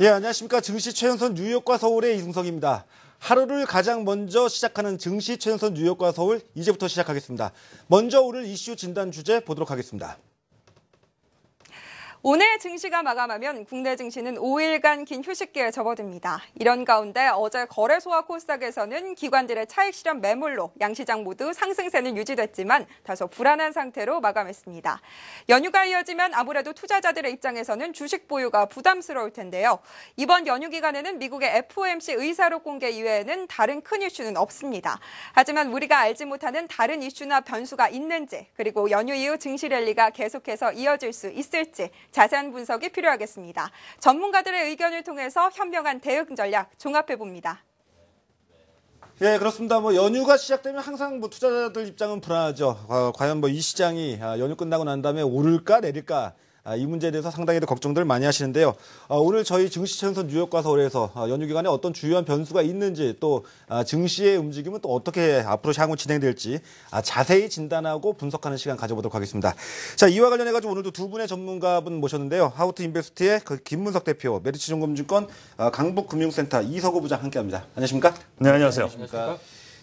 예, 안녕하십니까. 증시 최연선 뉴욕과 서울의 이승석입니다. 하루를 가장 먼저 시작하는 증시 최연선 뉴욕과 서울 이제부터 시작하겠습니다. 먼저 오늘 이슈 진단 주제 보도록 하겠습니다. 오늘 증시가 마감하면 국내 증시는 5일간 긴 휴식기에 접어듭니다. 이런 가운데 어제 거래소와 코스닥에서는 기관들의 차익 실현 매물로 양시장 모두 상승세는 유지됐지만 다소 불안한 상태로 마감했습니다. 연휴가 이어지면 아무래도 투자자들의 입장에서는 주식 보유가 부담스러울 텐데요. 이번 연휴 기간에는 미국의 FOMC 의사록 공개 이외에는 다른 큰 이슈는 없습니다. 하지만 우리가 알지 못하는 다른 이슈나 변수가 있는지, 그리고 연휴 이후 증시 랠리가 계속해서 이어질 수 있을지 자세한 분석이 필요하겠습니다. 전문가들의 의견을 통해서 현명한 대응 전략 종합해봅니다. 예, 그렇습니다. 연휴가 시작되면 항상 투자자들 입장은 불안하죠. 과연 이 시장이 연휴 끝나고 난 다음에 오를까 내릴까? 이 문제에 대해서 상당히 걱정들 많이 하시는데요. 오늘 저희 증시 최연선 뉴욕과 서울에서 연휴 기간에 어떤 주요한 변수가 있는지, 또 증시의 움직임은 또 어떻게 앞으로 향후 진행될지 자세히 진단하고 분석하는 시간 가져보도록 하겠습니다. 자, 이와 관련해가지고 오늘도 두 분의 전문가분 모셨는데요. 하우트 인베스트의 김문석 대표, 메리츠증권증권 강북금융센터 이석우 부장 함께합니다. 안녕하십니까? 네, 안녕하세요. 안녕하십니까?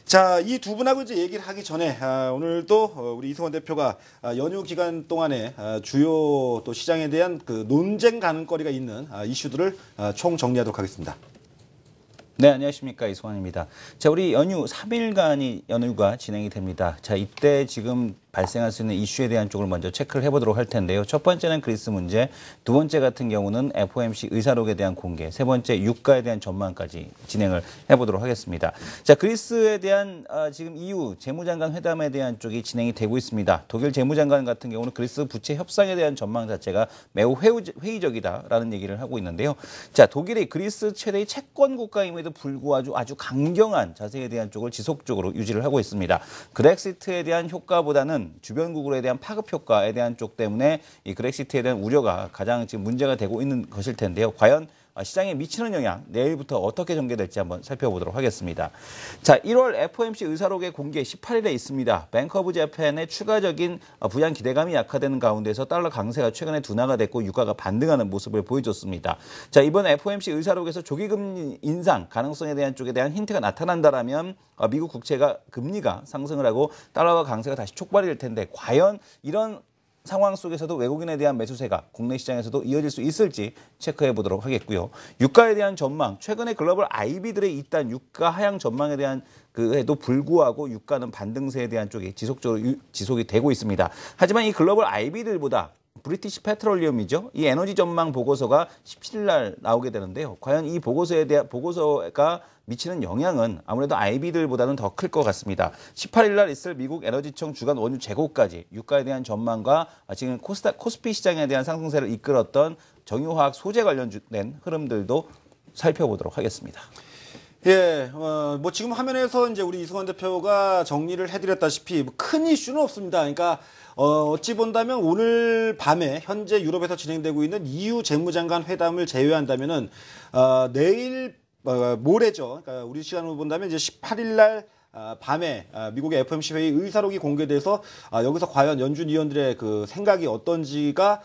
자, 이 두 분하고 이제 얘기를 하기 전에 오늘도 우리 이승원 대표가 연휴 기간 동안에 주요 또 시장에 대한 그 논쟁 가능거리가 있는 이슈들을 총 정리하도록 하겠습니다. 네, 안녕하십니까. 이승원입니다. 자, 우리 연휴 3일간이 연휴가 진행이 됩니다. 자, 이때 지금 발생할 수 있는 이슈에 대한 쪽을 먼저 체크를 해보도록 할 텐데요. 첫 번째는 그리스 문제, 두 번째 같은 경우는 FOMC 의사록에 대한 공개, 세 번째 유가에 대한 전망까지 진행을 해보도록 하겠습니다. 자, 그리스에 대한 지금 EU 재무장관 회담에 대한 쪽이 진행이 되고 있습니다. 독일 재무장관 같은 경우는 그리스 부채 협상에 대한 전망 자체가 매우 회의적이다라는 얘기를 하고 있는데요. 자, 독일이 그리스 최대의 채권 국가임에도 불구하고 아주 강경한 자세에 대한 쪽을 지속적으로 유지를 하고 있습니다. 브렉시트에 대한 효과보다는 주변국에 대한 파급 효과에 대한 쪽 때문에 이 브렉시트에 대한 우려가 가장 지금 문제가 되고 있는 것일 텐데요. 과연 시장에 미치는 영향 내일부터 어떻게 전개될지 한번 살펴보도록 하겠습니다. 자, 1월 FOMC 의사록의 공개 18일에 있습니다. 뱅크 오브 재팬의 추가적인 부양 기대감이 약화되는 가운데서 달러 강세가 최근에 둔화가 됐고 유가가 반등하는 모습을 보여줬습니다. 자, 이번 FOMC 의사록에서 조기금리 인상 가능성에 대한 쪽에 대한 힌트가 나타난다라면 미국 국채가 금리가 상승을 하고 달러와 강세가 다시 촉발이 될 텐데 과연 이런 상황 속에서도 외국인에 대한 매수세가 국내 시장에서도 이어질 수 있을지 체크해 보도록 하겠고요. 유가에 대한 전망, 최근에 글로벌 IB들의 잇단 유가 하향 전망에 대한 그에도 불구하고 유가는 반등세에 대한 쪽이 지속적으로 지속이 되고 있습니다. 하지만 이 글로벌 IB들보다 브리티시 페트롤리움이죠. 이 에너지 전망 보고서가 17일 날 나오게 되는데요. 과연 이 보고서가 미치는 영향은 아무래도 IB들보다는 더 클 것 같습니다. 18일 날 있을 미국 에너지청 주간 원유 재고까지 유가에 대한 전망과 지금 코스피 시장에 대한 상승세를 이끌었던 정유화학 소재 관련된 흐름들도 살펴보도록 하겠습니다. 예, 지금 화면에서 이제 우리 이승원 대표가 정리를 해드렸다시피 큰 이슈는 없습니다. 그러니까 어찌 본다면 오늘 밤에 현재 유럽에서 진행되고 있는 EU 재무장관 회담을 제외한다면은 내일 모레죠. 그러니까 우리 시간으로 본다면 이제 18일 날 밤에 미국의 FOMC 회의 의사록이 공개돼서 여기서 과연 연준 위원들의 그 생각이 어떤지가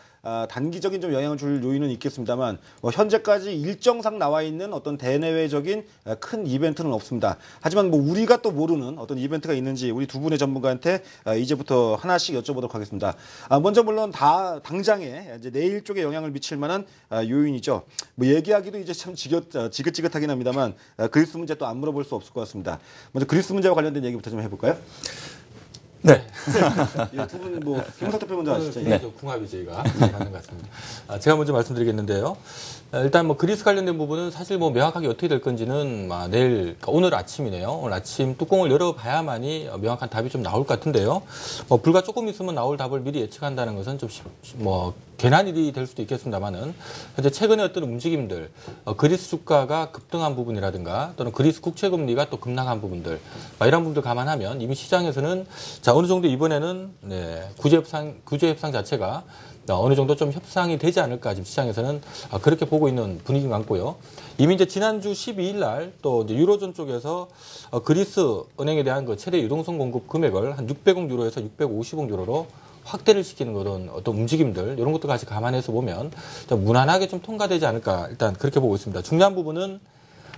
단기적인 좀 영향을 줄 요인은 있겠습니다만 현재까지 일정상 나와 있는 어떤 대내외적인 큰 이벤트는 없습니다. 하지만 우리가 또 모르는 어떤 이벤트가 있는지 우리 두 분의 전문가한테 이제부터 하나씩 여쭤보도록 하겠습니다. 먼저 물론 당장에 이제 내일 쪽에 영향을 미칠 만한 요인이죠. 얘기하기도 이제 참 지긋지긋하긴 합니다만 그리스 문제 또 안 물어볼 수 없을 것 같습니다. 먼저 그리스 문제와 관련된 얘기부터 좀 해볼까요? 네. 두 분 김문석 대표 먼저 하시죠. 네. 궁합이 저희가 맞는 것 같습니다. 제가 먼저 말씀드리겠는데요. 일단 그리스 관련된 부분은 사실 명확하게 어떻게 될 건지는 내일, 그러니까 오늘 아침이네요. 오늘 아침 뚜껑을 열어봐야만이 명확한 답이 좀 나올 것 같은데요. 불과 조금 있으면 나올 답을 미리 예측한다는 것은 좀 괜한 일이 될 수도 있겠습니다만은 현재 최근에 어떤 움직임들, 그리스 주가가 급등한 부분이라든가 또는 그리스 국채 금리가 또 급락한 부분들, 이런 부분들 감안하면 이미 시장에서는 어느 정도 이번에는 구제 협상 자체가 어느 정도 좀 협상이 되지 않을까 지금 시장에서는 그렇게 보고 있는 분위기인 것 같고요. 이미 이제 지난주 12일 날 또 유로존 쪽에서 그리스 은행에 대한 그 최대 유동성 공급 금액을 한 600억 유로에서 650억 유로로 확대를 시키는 그런 어떤 움직임들 이런 것도 같이 감안해서 보면 좀 무난하게 좀 통과되지 않을까 일단 그렇게 보고 있습니다. 중요한 부분은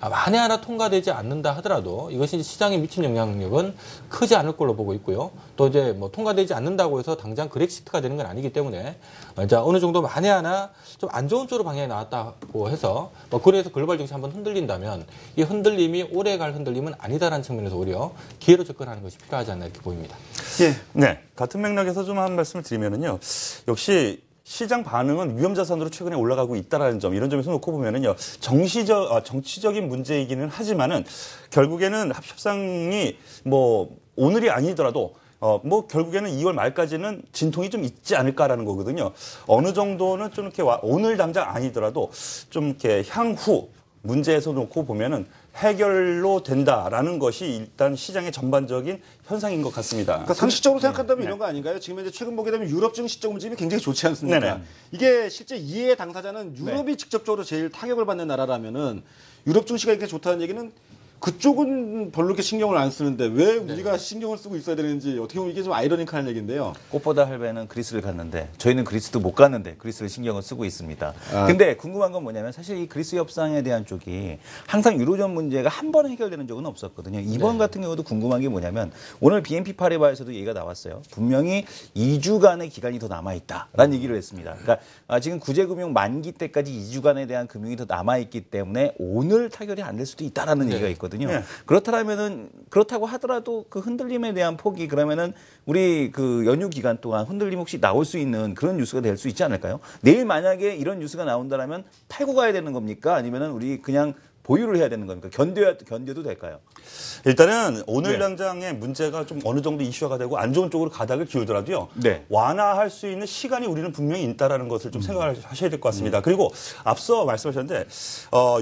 만에 하나 통과되지 않는다 하더라도 이것이 시장에 미친 영향력은 크지 않을 걸로 보고 있고요. 또 이제 뭐 통과되지 않는다고 해서 당장 그렉시트가 되는 건 아니기 때문에 이제 어느 정도 만에 하나 좀 안 좋은 쪽으로 방향이 나왔다고 해서 뭐 그래서 글로벌 증시 한번 흔들린다면 이 흔들림이 오래 갈 흔들림은 아니다라는 측면에서 오히려 기회로 접근하는 것이 필요하지 않나 이렇게 보입니다. 예. 네. 같은 맥락에서 좀 한 말씀을 드리면은요. 역시 시장 반응은 위험 자산으로 최근에 올라가고 있다라는 점, 이런 점에서 놓고 보면은요, 정치적인 문제이기는 하지만은 결국에는 합협상이 뭐 오늘이 아니더라도 뭐 결국에는 2월 말까지는 진통이 좀 있지 않을까라는 거거든요. 어느 정도는 좀 이렇게 오늘 당장 아니더라도 좀 이렇게 향후 문제에서 놓고 보면은 해결로 된다라는 것이 일단 시장의 전반적인 현상인 것 같습니다. 그러니까 상식적으로 생각한다면 이런 거 아닌가요? 지금 이제 최근 보게 되면 유럽 증시적 움직임이 굉장히 좋지 않습니까? 네네. 이게 실제 이해 당사자는 유럽이 직접적으로 제일 타격을 받는 나라라면은 유럽 증시가 이렇게 좋다는 얘기는 그쪽은 별로 이렇게 신경을 안 쓰는데 왜 우리가 신경을 쓰고 있어야 되는지 어떻게 보면 이게 좀 아이러니컬한 얘기인데요. 꽃보다 할배는 그리스를 갔는데 저희는 그리스도 못 갔는데 그리스를 신경을 쓰고 있습니다. 근데 궁금한 건 뭐냐면 사실 이 그리스 협상에 대한 쪽이 항상 유로존 문제가 한 번에 해결되는 적은 없었거든요. 이번 같은 경우도 궁금한 게 뭐냐면 오늘 BNP 파리바에서도 얘기가 나왔어요. 분명히 2주간의 기간이 더 남아있다라는 얘기를 했습니다. 그러니까 지금 구제금융 만기 때까지 2주간에 대한 금융이 더 남아있기 때문에 오늘 타결이 안 될 수도 있다라는 얘기가 있거든요. 네. 그렇다고 하더라도 그 흔들림에 대한 폭이 그러면은 우리 그 연휴 기간 동안 흔들림 혹시 나올 수 있는 그런 뉴스가 될 수 있지 않을까요? 내일 만약에 이런 뉴스가 나온다면 팔고 가야 되는 겁니까? 아니면은 우리 그냥 보유를 해야 되는 겁니까? 견뎌도 될까요? 일단은 오늘 당장의 문제가 좀 어느 정도 이슈화가 되고 안 좋은 쪽으로 가닥을 기울더라도요. 네. 완화할 수 있는 시간이 우리는 분명히 있다라는 것을 좀 생각을 하셔야 될 것 같습니다. 그리고 앞서 말씀하셨는데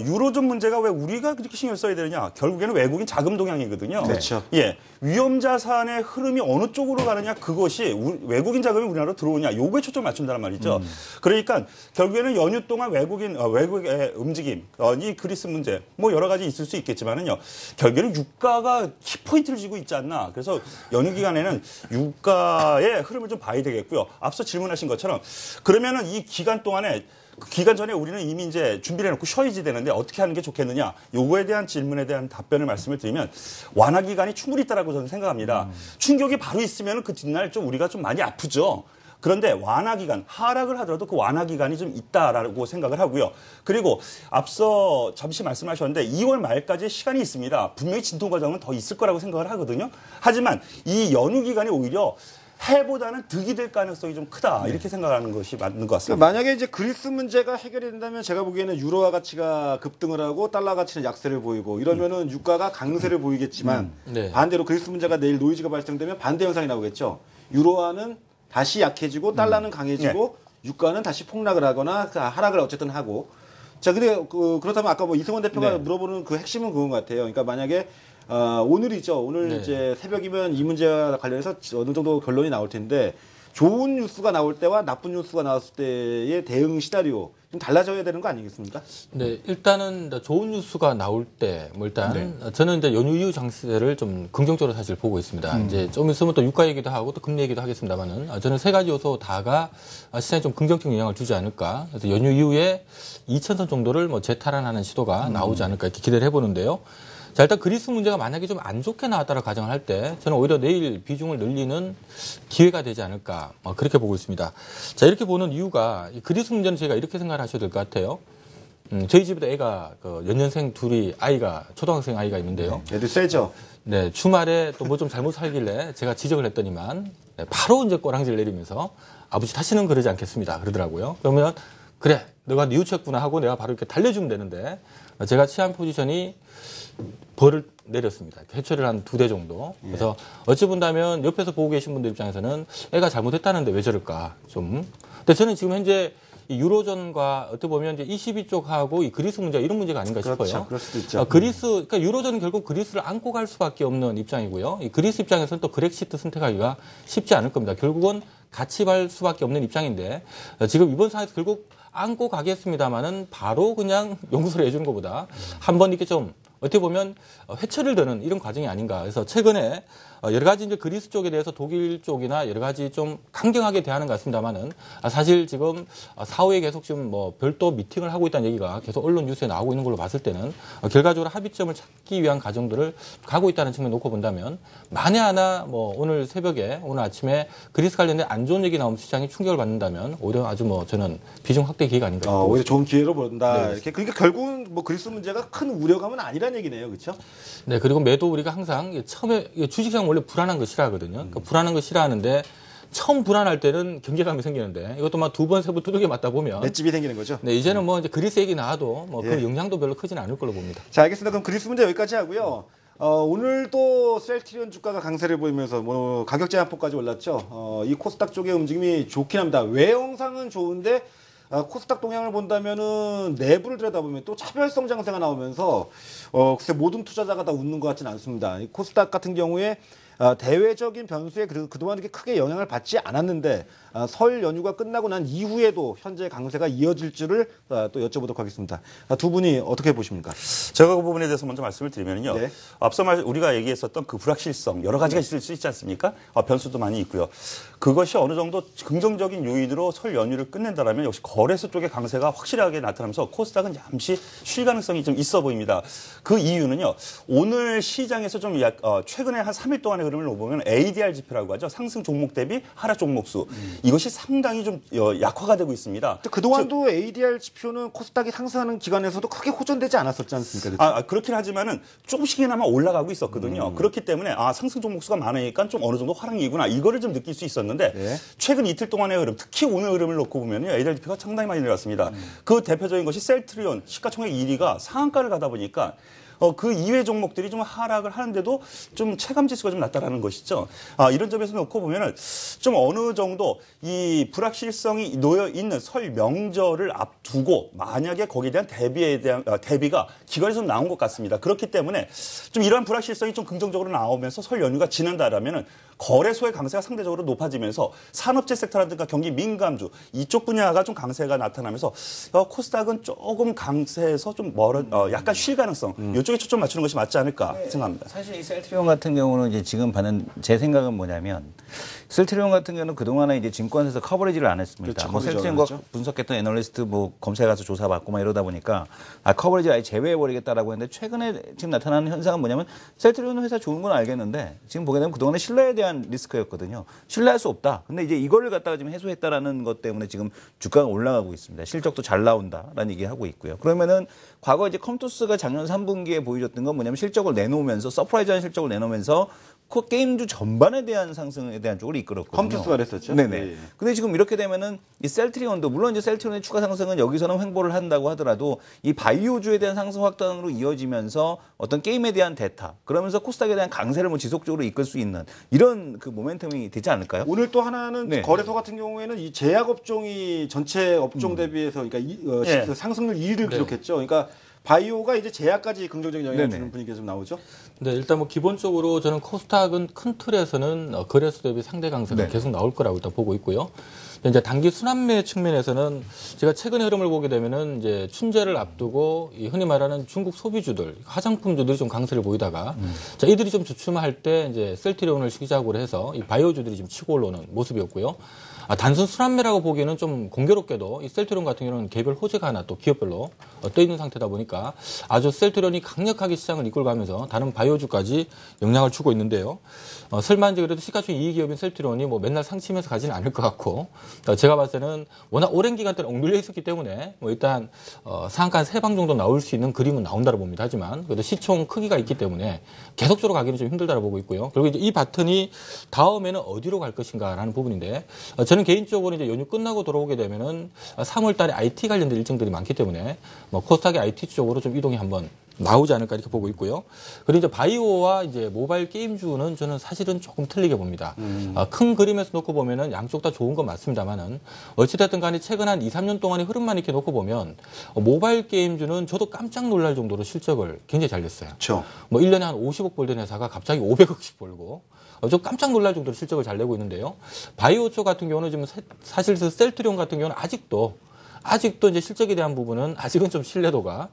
유로존 문제가 왜 우리가 그렇게 신경 써야 되느냐? 결국에는 외국인 자금 동향이거든요. 그렇죠. 예. 위험 자산의 흐름이 어느 쪽으로 가느냐 그것이 외국인 자금이 우리나라로 들어오냐 요거에 초점을 맞춘다는 말이죠. 그러니까 결국에는 연휴 동안 외국의 움직임, 이 그리스 문제 뭐 여러 가지 있을 수 있겠지만은요. 결국에는 유가가 키포인트를 쥐고 있지 않나. 그래서 연휴 기간에는 유가의 흐름을 좀 봐야 되겠고요. 앞서 질문하신 것처럼 그러면은 이 기간 동안에 그 기간 전에 우리는 이미 이제 준비를 해놓고 쉬어야지 되는데 어떻게 하는 게 좋겠느냐. 요거에 대한 질문에 대한 답변을 말씀을 드리면 완화 기간이 충분히 있다라고 저는 생각합니다. 충격이 바로 있으면 그 뒷날 좀 우리가 좀 많이 아프죠. 그런데 완화 기간, 하락을 하더라도 그 완화 기간이 좀 있다라고 생각을 하고요. 그리고 앞서 잠시 말씀하셨는데 2월 말까지 시간이 있습니다. 분명히 진통 과정은 더 있을 거라고 생각을 하거든요. 하지만 이 연휴 기간이 오히려 해보다는 득이 될 가능성이 좀 크다. 이렇게 생각하는 것이 맞는 것 같습니다. 만약에 이제 그리스 문제가 해결이 된다면 제가 보기에는 유로화 가치가 급등을 하고 달러 가치는 약세를 보이고 이러면은 유가가 강세를 보이겠지만 네. 반대로 그리스 문제가 내일 노이즈가 발생되면 반대 현상이 나오겠죠. 유로화는 다시 약해지고 달러는 강해지고 유가는 다시 폭락을 하거나 하락을 어쨌든 하고. 자, 근데 그렇다면 아까 뭐 이승원 대표가 물어보는 그 핵심은 그건 것 같아요. 그러니까 만약에 오늘이죠. 오늘 이제 새벽이면 이 문제와 관련해서 어느 정도 결론이 나올 텐데 좋은 뉴스가 나올 때와 나쁜 뉴스가 나왔을 때의 대응 시나리오 좀 달라져야 되는 거 아니겠습니까? 네, 일단은 좋은 뉴스가 나올 때, 뭐 일단 저는 이제 연휴 이후 장세를 좀 긍정적으로 사실 보고 있습니다. 이제 좀 있으면 또 유가 얘기도 하고 또 금리 얘기도 하겠습니다만은 저는 세 가지 요소 다가 시장에 좀 긍정적 영향을 주지 않을까. 그래서 연휴 이후에 2,000선 정도를 뭐 재탈환하는 시도가 나오지 않을까 이렇게 기대를 해보는데요. 자, 일단 그리스 문제가 만약에 좀 안 좋게 나왔다고 가정을 할 때 저는 오히려 내일 비중을 늘리는 기회가 되지 않을까 그렇게 보고 있습니다. 자, 이렇게 보는 이유가 이 그리스 문제는 저희가 이렇게 생각을 하셔야 될 것 같아요. 저희 집에도 애가 연년생 둘이 초등학생 아이가 있는데요. 애들 세죠. 네, 주말에 또 뭐 좀 잘못 살길래 제가 지적을 했더니만 바로 이제 꼬랑지를 내리면서 아버지 다시는 그러지 않겠습니다. 그러더라고요. 그러면 그래, 너가 뉘우쳤구나 하고 내가 바로 이렇게 달래주면 되는데 제가 취한 포지션이 벌을 내렸습니다. 회초리를 한 2대 정도. 그래서 어찌 본다면 옆에서 보고 계신 분들 입장에서는 애가 잘못했다는데 왜 저럴까 좀. 근데 저는 지금 현재 이 유로존과 어떻게 보면 이제 22쪽하고 이 그리스 문제 이런 문제가 아닌가 그렇죠. 싶어요. 그럴 수도 있죠. 그러니까 유로존은 결국 그리스를 안고 갈 수밖에 없는 입장이고요. 이 그리스 입장에서는 또 그렉시트 선택하기가 쉽지 않을 겁니다. 결국은 같이 갈 수밖에 없는 입장인데 지금 이번 상황에서 결국 안고 가겠습니다만은 바로 그냥 용서를 해주는 것보다 한번 이렇게 좀 어떻게 보면 회초를 드는 이런 과정이 아닌가. 그래서 최근에 여러 가지 이제 그리스 쪽에 대해서 독일 쪽이나 여러 가지 좀 강경하게 대하는 것 같습니다만은 사실 지금 사후에 계속 지금 뭐 별도 미팅을 하고 있다는 얘기가 계속 언론 뉴스에 나오고 있는 걸로 봤을 때는 결과적으로 합의점을 찾기 위한 과정들을 가고 있다는 측면 놓고 본다면 만에 하나 뭐 오늘 새벽에 오늘 아침에 그리스 관련된 안 좋은 얘기 나오면 시장이 충격을 받는다면 오히려 아주 뭐 저는 비중 확대 기회가 아닌가. 오히려 좋은 기회로 본다. 네. 이렇게 그러니까 결국은 뭐 그리스 문제가 큰 우려감은 아니란 얘기네요, 그렇죠? 네, 그리고 매도 우리가 항상 처음에 주식시장 원래 불안한 거 싫어하거든요. 그러니까 불안한 거 싫어하는데 처음 불안할 때는 경계감이 생기는데 이것도 막 두 번, 세 번 두들겨 맞다 보면 맷집이 생기는 거죠. 네, 이제는 뭐 이제 그리스 얘기 나와도 뭐 그 예. 영향도 별로 크지는 않을 걸로 봅니다. 자, 알겠습니다. 그럼 그리스 문제 여기까지 하고요. 오늘도 셀트리온 주가가 강세를 보이면서 뭐 가격 제한폭까지 올랐죠. 이 코스닥 쪽의 움직임이 좋긴 합니다. 외형상은 좋은데 코스닥 동향을 본다면은 내부를 들여다보면 또 차별성 장세가 나오면서 글쎄 모든 투자자가 다 웃는 것 같지는 않습니다. 이 코스닥 같은 경우에 대외적인 변수에 그동안 이렇게 크게 영향을 받지 않았는데 설 연휴가 끝나고 난 이후에도 현재 강세가 이어질 줄을 또 여쭤보도록 하겠습니다. 두 분이 어떻게 보십니까? 제가 그 부분에 대해서 먼저 말씀을 드리면요. 네. 앞서 우리가 얘기했었던 그 불확실성 여러 가지가 있을 수 있지 않습니까? 변수도 많이 있고요. 그것이 어느 정도 긍정적인 요인으로 설 연휴를 끝낸다라면 역시 거래소 쪽의 강세가 확실하게 나타나면서 코스닥은 잠시 쉴 가능성이 좀 있어 보입니다. 그 이유는요. 오늘 시장에서 좀 최근에 한 3일 동안의 흐름을 보면 ADR 지표라고 하죠. 상승 종목 대비 하락 종목 수. 이것이 상당히 좀 약화가 되고 있습니다. 그동안도 ADR 지표는 코스닥이 상승하는 기간에서도 크게 호전되지 않았었지 않습니까? 그렇죠? 그렇긴 하지만은 조금씩이나마 올라가고 있었거든요. 그렇기 때문에 상승 종목 수가 많으니까 좀 어느 정도 화랑이구나 이거를 좀 느낄 수 있었는데 네. 최근 최근 이틀 동안의 흐름, 특히 오늘 흐름을 놓고 보면요, ADR 지표가 상당히 많이 내려왔습니다. 그 대표적인 것이 셀트리온 시가총액 1위가 상한가를 가다 보니까. 그 이외 종목들이 좀 하락을 하는데도 좀 체감 지수가 좀 낮다라는 것이죠. 이런 점에서 놓고 보면은 좀 어느 정도 이 불확실성이 놓여 있는 설 명절을 앞두고 만약에 거기에 대한 대비가 기관에서 좀 나온 것 같습니다. 그렇기 때문에 좀 이러한 불확실성이 좀 긍정적으로 나오면서 설 연휴가 지난다라면은 거래소의 강세가 상대적으로 높아지면서 산업재 섹터라든가 경기 민감주 이쪽 분야가 좀 강세가 나타나면서 코스닥은 조금 강세에서 좀 약간 쉴 가능성 이쪽에 초점 맞추는 것이 맞지 않을까 생각합니다. 사실 이 셀트리온 같은 경우는 이제 지금 받는 제 생각은 뭐냐면 셀트리온 같은 경우는 그동안에 이제 증권에서 커버리지를 안 했습니다. 그렇죠, 뭐 커버리지 셀트리온과 않았죠. 분석했던 애널리스트 뭐 검사에 가서 조사받고 막 이러다 보니까 커버리지를 아예 제외해버리겠다라고 했는데 최근에 지금 나타나는 현상은 뭐냐면 셀트리온 회사 좋은 건 알겠는데 지금 보게 되면 그동안에 신뢰에 대한 리스크였거든요. 신뢰할 수 없다. 근데 이제 이거를 갖다가 지금 해소했다라는 것 때문에 지금 주가가 올라가고 있습니다. 실적도 잘 나온다라는 얘기를 하고 있고요. 그러면은 과거 이제 컴투스가 작년 3분기에 보여줬던 건 뭐냐면 실적을 내놓으면서 서프라이즈한 실적을 내놓으면서 게임주 전반에 대한 상승에 대한 쪽으로 이끌었거든요. 컴투스가 그랬었죠. 네네. 예. 근데 지금 이렇게 되면은 이 셀트리온도 물론 이제 셀트리온의 추가 상승은 여기서는 횡보를 한다고 하더라도 이 바이오주에 대한 상승 확단으로 이어지면서 어떤 게임에 대한 대타 그러면서 코스닥에 대한 강세를 뭐 지속적으로 이끌 수 있는 이런 그 모멘텀이 되지 않을까요? 오늘 또 하나는 네. 거래소 같은 경우에는 이 제약 업종이 전체 업종 대비해서 그러니까 예. 상승률 2위를 네. 기록했죠. 그러니까 바이오가 이제 제약까지 긍정적인 영향을 네네. 주는 분위기가 좀 나오죠. 네, 일단 뭐 기본적으로 저는 코스닥은 큰 틀에서는 거래소 대비 상대 강세가 네. 계속 나올 거라고 일단 보고 있고요. 이제 단기 순환매 측면에서는 제가 최근의 흐름을 보게 되면은 이제 춘제를 앞두고 이 흔히 말하는 중국 소비주들, 화장품주들이 좀 강세를 보이다가 자, 이들이 좀 주춤할 때 이제 셀트리온을 시작으로 해서 이 바이오주들이 좀 치고 올라오는 모습이었고요. 단순 순환매라고 보기에는 좀 공교롭게도 이 셀트리온 같은 경우는 개별 호재가 하나 또 기업별로 떠 있는 상태다 보니까 아주 셀트리온이 강력하게 시장을 이끌어가면서 다른 바이오주까지 영향을 주고 있는데요. 설마 이제 그래도 시가총액 2위 기업인 셀트리온이 뭐 맨날 상치면서 가지는 않을 것 같고 제가 봤을 때는 워낙 오랜 기간 동안 억눌려 있었기 때문에 뭐 일단 상한가 3방 정도 나올 수 있는 그림은 나온다고 봅니다. 하지만 그래도 시총 크기가 있기 때문에 계속적으로 가기는 좀 힘들다고 보고 있고요. 그리고 이제 이 바튼이 다음에는 어디로 갈 것인가라는 부분인데 저는 개인적으로 이제 연휴 끝나고 돌아오게 되면은 3월 달에 IT 관련된 일정들이 많기 때문에 뭐 코스닥의 IT 쪽으로 좀 이동이 한번 나오지 않을까 이렇게 보고 있고요. 그리고 이제 바이오와 이제 모바일 게임주는 저는 사실은 조금 틀리게 봅니다. 큰 그림에서 놓고 보면은 양쪽 다 좋은 건 맞습니다만은 어찌됐든 간에 최근 한 2, 3년 동안의 흐름만 이렇게 놓고 보면 모바일 게임주는 저도 깜짝 놀랄 정도로 실적을 굉장히 잘 냈어요. 그렇죠. 뭐 1년에 한 50억 벌던 회사가 갑자기 500억씩 벌고 좀 깜짝 놀랄 정도로 실적을 잘 내고 있는데요. 바이오 쪽 같은 경우는 지금 사실 셀트리온 같은 경우는 아직도 이제 실적에 대한 부분은 아직은 좀 신뢰도가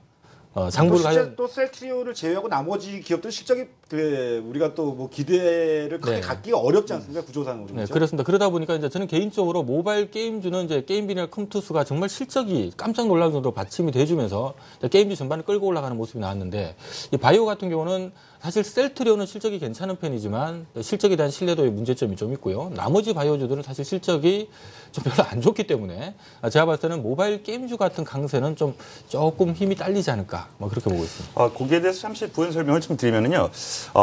장부를 실제 과연 또 셀트리온을 제외하고 나머지 기업들 실적이 우리가 또 뭐 기대를 크게 네. 갖기가 어렵지 않습니까? 구조상으로. 네, 그렇죠? 그렇습니다. 그러다 보니까 이제 저는 개인적으로 모바일 게임주는 이제 게임비나 컴투스가 정말 실적이 깜짝 놀랄 정도로 받침이 돼주면서 게임주 전반을 끌고 올라가는 모습이 나왔는데 이 바이오 같은 경우는 사실 셀트리온은 실적이 괜찮은 편이지만 실적에 대한 신뢰도의 문제점이 좀 있고요. 나머지 바이오주들은 사실 실적이 좀 별로 안 좋기 때문에 제가 봤을 때는 모바일 게임주 같은 강세는 좀 조금 힘이 딸리지 않을까 뭐 그렇게 보고 있습니다. 거기에 대해서 잠시 부연 설명을 좀 드리면은요.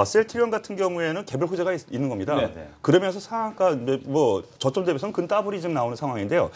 셀트리온 같은 경우에는 개별 호재가 있는 겁니다. 네네. 그러면서 상한가 뭐 저점 대비해서는 근따블이 좀 나오는 상황인데요.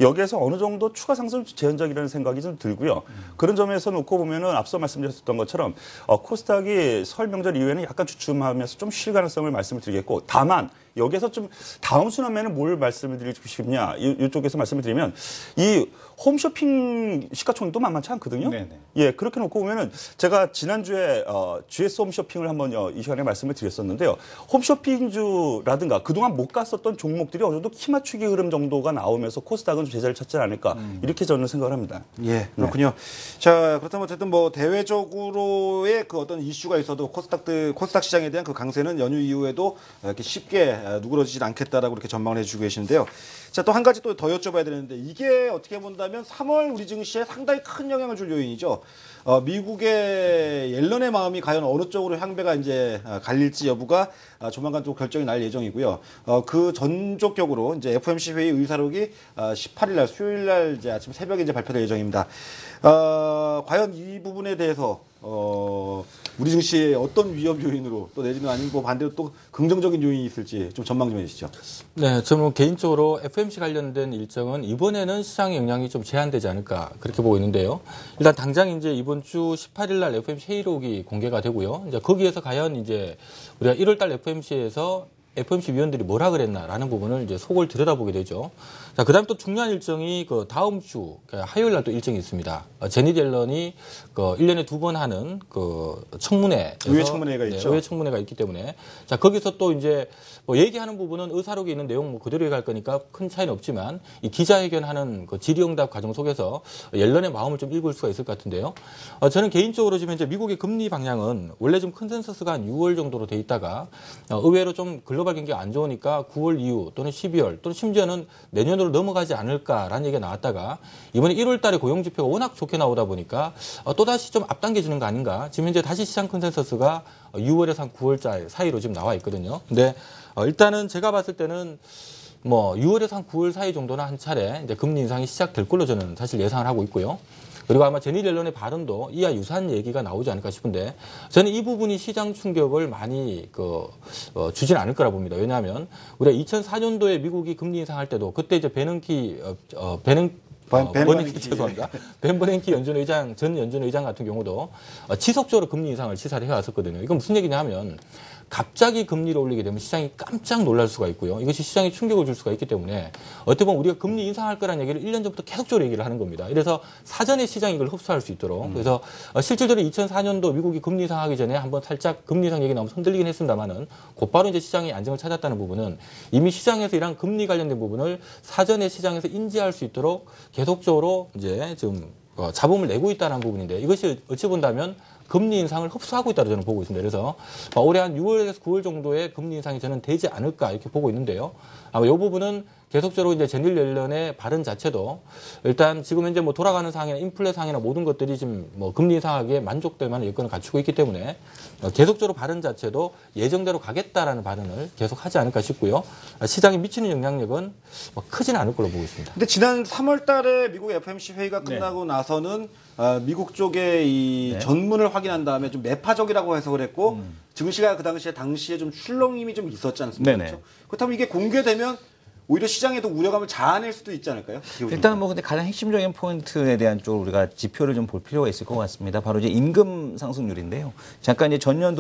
여기에서 어느 정도 추가 상승 제한적이라는 생각이 좀 들고요. 그런 점에서 놓고 보면은 앞서 말씀드렸던 것처럼 코스닥이 설 명절 이후에는 약간 주춤하면서 좀 쉴 가능성을 말씀을 드리겠고, 다만 여기에서 좀 다음 순환매는 뭘 말씀을 드리고 싶냐 이쪽에서 말씀을 드리면 이 홈쇼핑 시가총액도 만만치 않거든요. 네네. 예, 그렇게 놓고 보면은 제가 지난주에 GS 홈쇼핑을 한번 이 시간에 말씀을 드렸었는데요. 홈쇼핑주라든가 그동안 못 갔었던 종목들이 어느 정도 키 맞추기 흐름 정도가 나오면서 코스닥은 좀 제자리를 찾지 않을까 이렇게 저는 생각을 합니다. 예, 그렇군요. 자, 그렇다면 어쨌든 뭐 대외적으로의 그 어떤 이슈가 있어도 코스닥 시장에 대한 그 강세는 연휴 이후에도 이렇게 쉽게 누그러지질 않겠다라고 이렇게 전망을 해주고 계시는데요. 자, 또 한 가지 또 더 여쭤봐야 되는데 이게 어떻게 본다면 3월 우리 증시에 상당히 큰 영향을 줄 요인이죠. 미국의 옐런의 마음이 과연 어느 쪽으로 향배가 이제 갈릴지 여부가 조만간 또 결정이 날 예정이고요. 그 전적격으로 이제 FOMC 회의 의사록이 18일 날 수요일 날 이제 아침 새벽에 이제 발표될 예정입니다. 과연 이 부분에 대해서 우리 증시에 어떤 위험 요인으로 또 내지는 아니면 뭐 반대로 또 긍정적인 요인이 있을지 좀 전망 좀 해주시죠. 네, 저는 개인적으로 FOMC 관련된 일정은 이번에는 시장의 영향이 좀 제한되지 않을까 그렇게 보고 있는데요. 일단 당장 이제 이번 주 18일 날 FOMC 회의록이 공개가 되고요. 이제 거기에서 과연 이제 우리가 1월 달 FOMC에서 FOMC 위원들이 뭐라 그랬나라는 부분을 이제 속을 들여다보게 되죠. 자, 그다음 또 중요한 일정이 그 다음 주 화요일 날 또 일정이 있습니다. 제니 옐런이 그 1년에 2번 하는 그 청문회 의회 청문회가 있죠. 의회 청문회가 있기 때문에 자, 거기서 또 이제 뭐 얘기하는 부분은 의사록에 있는 내용 뭐 그대로 얘기할 거니까 큰 차이는 없지만 이 기자회견하는 그 질의응답 과정 속에서 옐런의 마음을 좀 읽을 수가 있을 것 같은데요. 저는 개인적으로 지금 이제 미국의 금리 방향은 원래 좀 컨센서스가 한 6월 정도로 돼 있다가 의외로 좀 글로벌 경기가 안 좋으니까 9월 이후 또는 12월 또는 심지어는 내년으로 넘어가지 않을까라는 얘기가 나왔다가 이번에 1월 달에 고용지표가 워낙 좋게 나오다 보니까 또다시 좀 앞당겨지는 거 아닌가. 지금 현재 다시 시장 컨센서스가 6월에서 한 9월 사이로 지금 나와 있거든요. 근데 일단은 제가 봤을 때는 뭐 6월에서 한 9월 사이 정도는 한 차례 이제 금리 인상이 시작될 걸로 저는 사실 예상을 하고 있고요. 그리고 아마 제니 옐런의 발언도 이와 유사한 얘기가 나오지 않을까 싶은데 저는 이 부분이 시장 충격을 많이 주진 않을 거라 봅니다. 왜냐하면 우리가 2004년도에 미국이 금리 인상할 때도 그때 이제 베넌키 죄송합니다. 벤 버냉키 전 연준의장 같은 경우도 지속적으로 금리 인상을 시사를 해왔었거든요. 이건 무슨 얘기냐 하면 갑자기 금리를 올리게 되면 시장이 깜짝 놀랄 수가 있고요. 이것이 시장에 충격을 줄 수가 있기 때문에 어떻게 보면 우리가 금리 인상할 거라는 얘기를 1년 전부터 계속적으로 얘기를 하는 겁니다. 그래서 사전에 시장이 이걸 흡수할 수 있도록. 그래서 실질적으로 2004년도 미국이 금리 인상하기 전에 한번 살짝 금리 인상 얘기 나오면서 흔들리긴 했습니다만은 곧바로 이제 시장이 안정을 찾았다는 부분은 이미 시장에서 이런 금리 관련된 부분을 사전에 시장에서 인지할 수 있도록 계속적으로 이제 지금 자본을 내고 있다는 부분인데 이것이 어찌 본다면 금리 인상을 흡수하고 있다고 저는 보고 있습니다. 그래서 올해 한 6월에서 9월 정도의 금리 인상이 저는 되지 않을까 이렇게 보고 있는데요. 아마 이 부분은 계속적으로 이제 제니 옐런의 발언 자체도 일단 지금 현재 뭐 돌아가는 상황이나 인플레 상황이나 모든 것들이 지금 뭐 금리 인상하기에 만족될 만한 여건을 갖추고 있기 때문에 계속적으로 발언 자체도 예정대로 가겠다라는 발언을 계속 하지 않을까 싶고요. 시장에 미치는 영향력은 뭐 크지는 않을 걸로 보고 있습니다. 근데 지난 3월 달에 미국 FOMC 회의가 끝나고 나서는 미국 쪽의 이 전문을 확인한 다음에 좀 매파적이라고 해석을 했고 증시가 그 당시에 좀 출렁임이 좀 있었지 않습니까? 네네. 그렇죠? 그렇다면 이게 공개되면 오히려 시장에도 우려감을 자아낼 수도 있지 않을까요? 일단 뭐 근데 가장 핵심적인 포인트에 대한 쪽으로 우리가 지표를 좀 볼 필요가 있을 것 같습니다. 바로 이제 임금 상승률인데요. 잠깐 이제 전년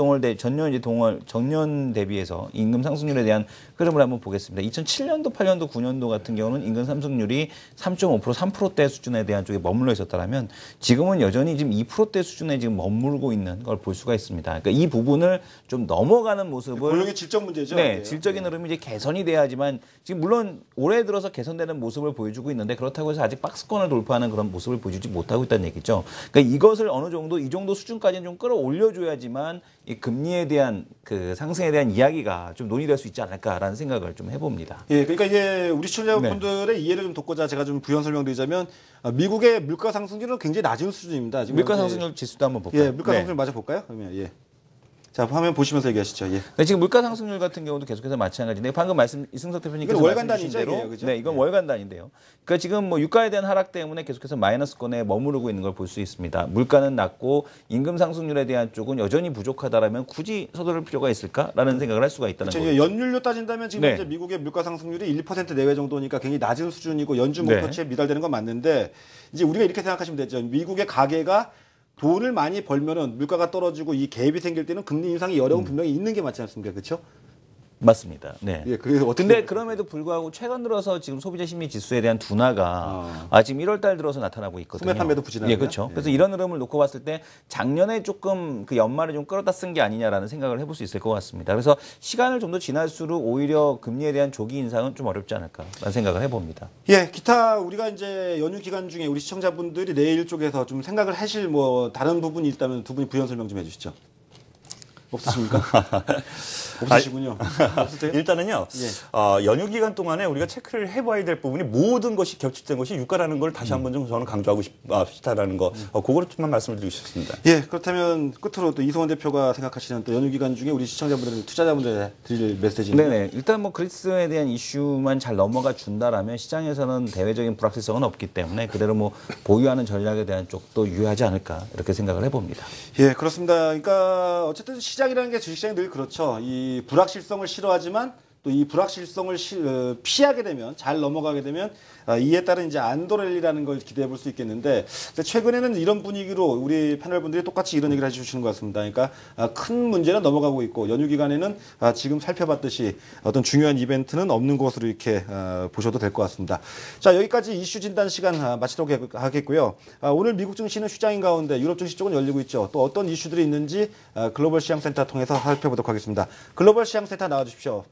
대비해서 임금 상승률에 대한 흐름을 한번 보겠습니다. 2007년도, 8년도, 9년도 같은 경우는 임금 상승률이 3.5%, 3%대 수준에 대한 쪽에 머물러 있었다면 지금은 여전히 지금 2%대 수준에 지금 머물고 있는 걸 볼 수가 있습니다. 그러니까 이 부분을 좀 넘어가는 모습을 고용의 질적 문제죠. 네, 질적인 흐름이 이제 개선이 돼야지만 지금 물론 물론 올해 들어서 개선되는 모습을 보여주고 있는데 그렇다고 해서 아직 박스권을 돌파하는 그런 모습을 보여주지 못하고 있다는 얘기죠. 그러니까 이것을 어느 정도 이 정도 수준까지는 좀 끌어올려줘야지만 이 금리에 대한 그 상승에 대한 이야기가 좀 논의될 수 있지 않을까라는 생각을 좀 해봅니다. 예, 그러니까 이제 우리 시청자분들의 이해를 좀 돕고자 제가 좀 부연 설명드리자면 미국의 물가 상승률은 굉장히 낮은 수준입니다. 지금 물가 상승률 지수도 한번 볼까요? 예, 물가 상승률 마저 볼까요? 그러면 예. 자, 화면 보시면서 얘기하시죠. 예. 네, 지금 물가 상승률 같은 경우도 계속해서 마찬가지인데 방금 말씀 이승석 대표님께서 이건 월간 말씀 주신 단위죠, 대로 이게요, 그죠? 네, 이건 예. 월간 단위인데요. 그러니까 지금 뭐 유가에 대한 하락 때문에 계속해서 마이너스권에 머무르고 있는 걸 볼 수 있습니다. 물가는 낮고 임금 상승률에 대한 쪽은 여전히 부족하다라면 굳이 서두를 필요가 있을까라는 생각을 할 수가 있다는 그렇죠. 거죠. 연율로 따진다면 지금 네. 현재 미국의 물가 상승률이 1% 내외 정도니까 굉장히 낮은 수준이고 연준 네. 목표치에 미달되는 건 맞는데 이제 우리가 이렇게 생각하시면 되죠. 미국의 가계가 돈을 많이 벌면은 물가가 떨어지고 이 갭이 생길 때는 금리 인상이 어려운 분명히 있는 게 맞지 않습니까? 그렇죠? 맞습니다. 네. 예, 그래서 어떻게 근데 그럼에도 불구하고 최근 들어서 지금 소비자 심리 지수에 대한 둔화가 지금 1월 달 들어서 나타나고 있거든요. 소매 판매도 부진하고요. 예, 그렇죠. 그래서 이런 흐름을 놓고 봤을 때 작년에 조금 그 연말에 좀 끌어다 쓴 게 아니냐라는 생각을 해볼 수 있을 것 같습니다. 그래서 시간을 좀 더 지날수록 오히려 금리에 대한 조기 인상은 좀 어렵지 않을까라는 생각을 해봅니다. 예, 기타 우리가 이제 연휴 기간 중에 우리 시청자분들이 내일 쪽에서 좀 생각을 하실 뭐 다른 부분이 있다면 두 분이 부연 설명 좀 해주시죠. 없으십니까? 없으시군요. 없으세요? 일단은요, 예. 연휴 기간 동안에 우리가 체크를 해봐야 될 부분이 모든 것이 겹치된 것이 유가라는 걸 다시 한번 좀 저는 강조하고 싶다라는 거, 그거로만 말씀을 드리고 싶습니다. 예, 그렇다면 끝으로 또 이승원 대표가 생각하시는 또 연휴 기간 중에 우리 시청자분들, 투자자분들 드릴 메시지는 네네. 일단 뭐 그리스에 대한 이슈만 잘 넘어가 준다라면 시장에서는 대외적인 불확실성은 없기 때문에 그대로 뭐 보유하는 전략에 대한 쪽도 유효하지 않을까 이렇게 생각을 해봅니다. 예, 그렇습니다. 그러니까 어쨌든 시장이라는 게 주식시장이 늘 그렇죠. 이 불확실성을 싫어하지만 또 이 불확실성을 피하게 되면 잘 넘어가게 되면 이에 따른 이제 안도랠리라는 걸 기대해 볼 수 있겠는데 최근에는 이런 분위기로 우리 패널분들이 똑같이 이런 얘기를 해주시는 것 같습니다. 그러니까 큰 문제는 넘어가고 있고 연휴 기간에는 지금 살펴봤듯이 어떤 중요한 이벤트는 없는 것으로 이렇게 보셔도 될 것 같습니다. 자, 여기까지 이슈 진단 시간 마치도록 하겠고요. 오늘 미국 증시는 휴장인 가운데 유럽 증시 쪽은 열리고 있죠. 또 어떤 이슈들이 있는지 글로벌 시장센터 통해서 살펴보도록 하겠습니다. 글로벌 시장센터 나와주십시오.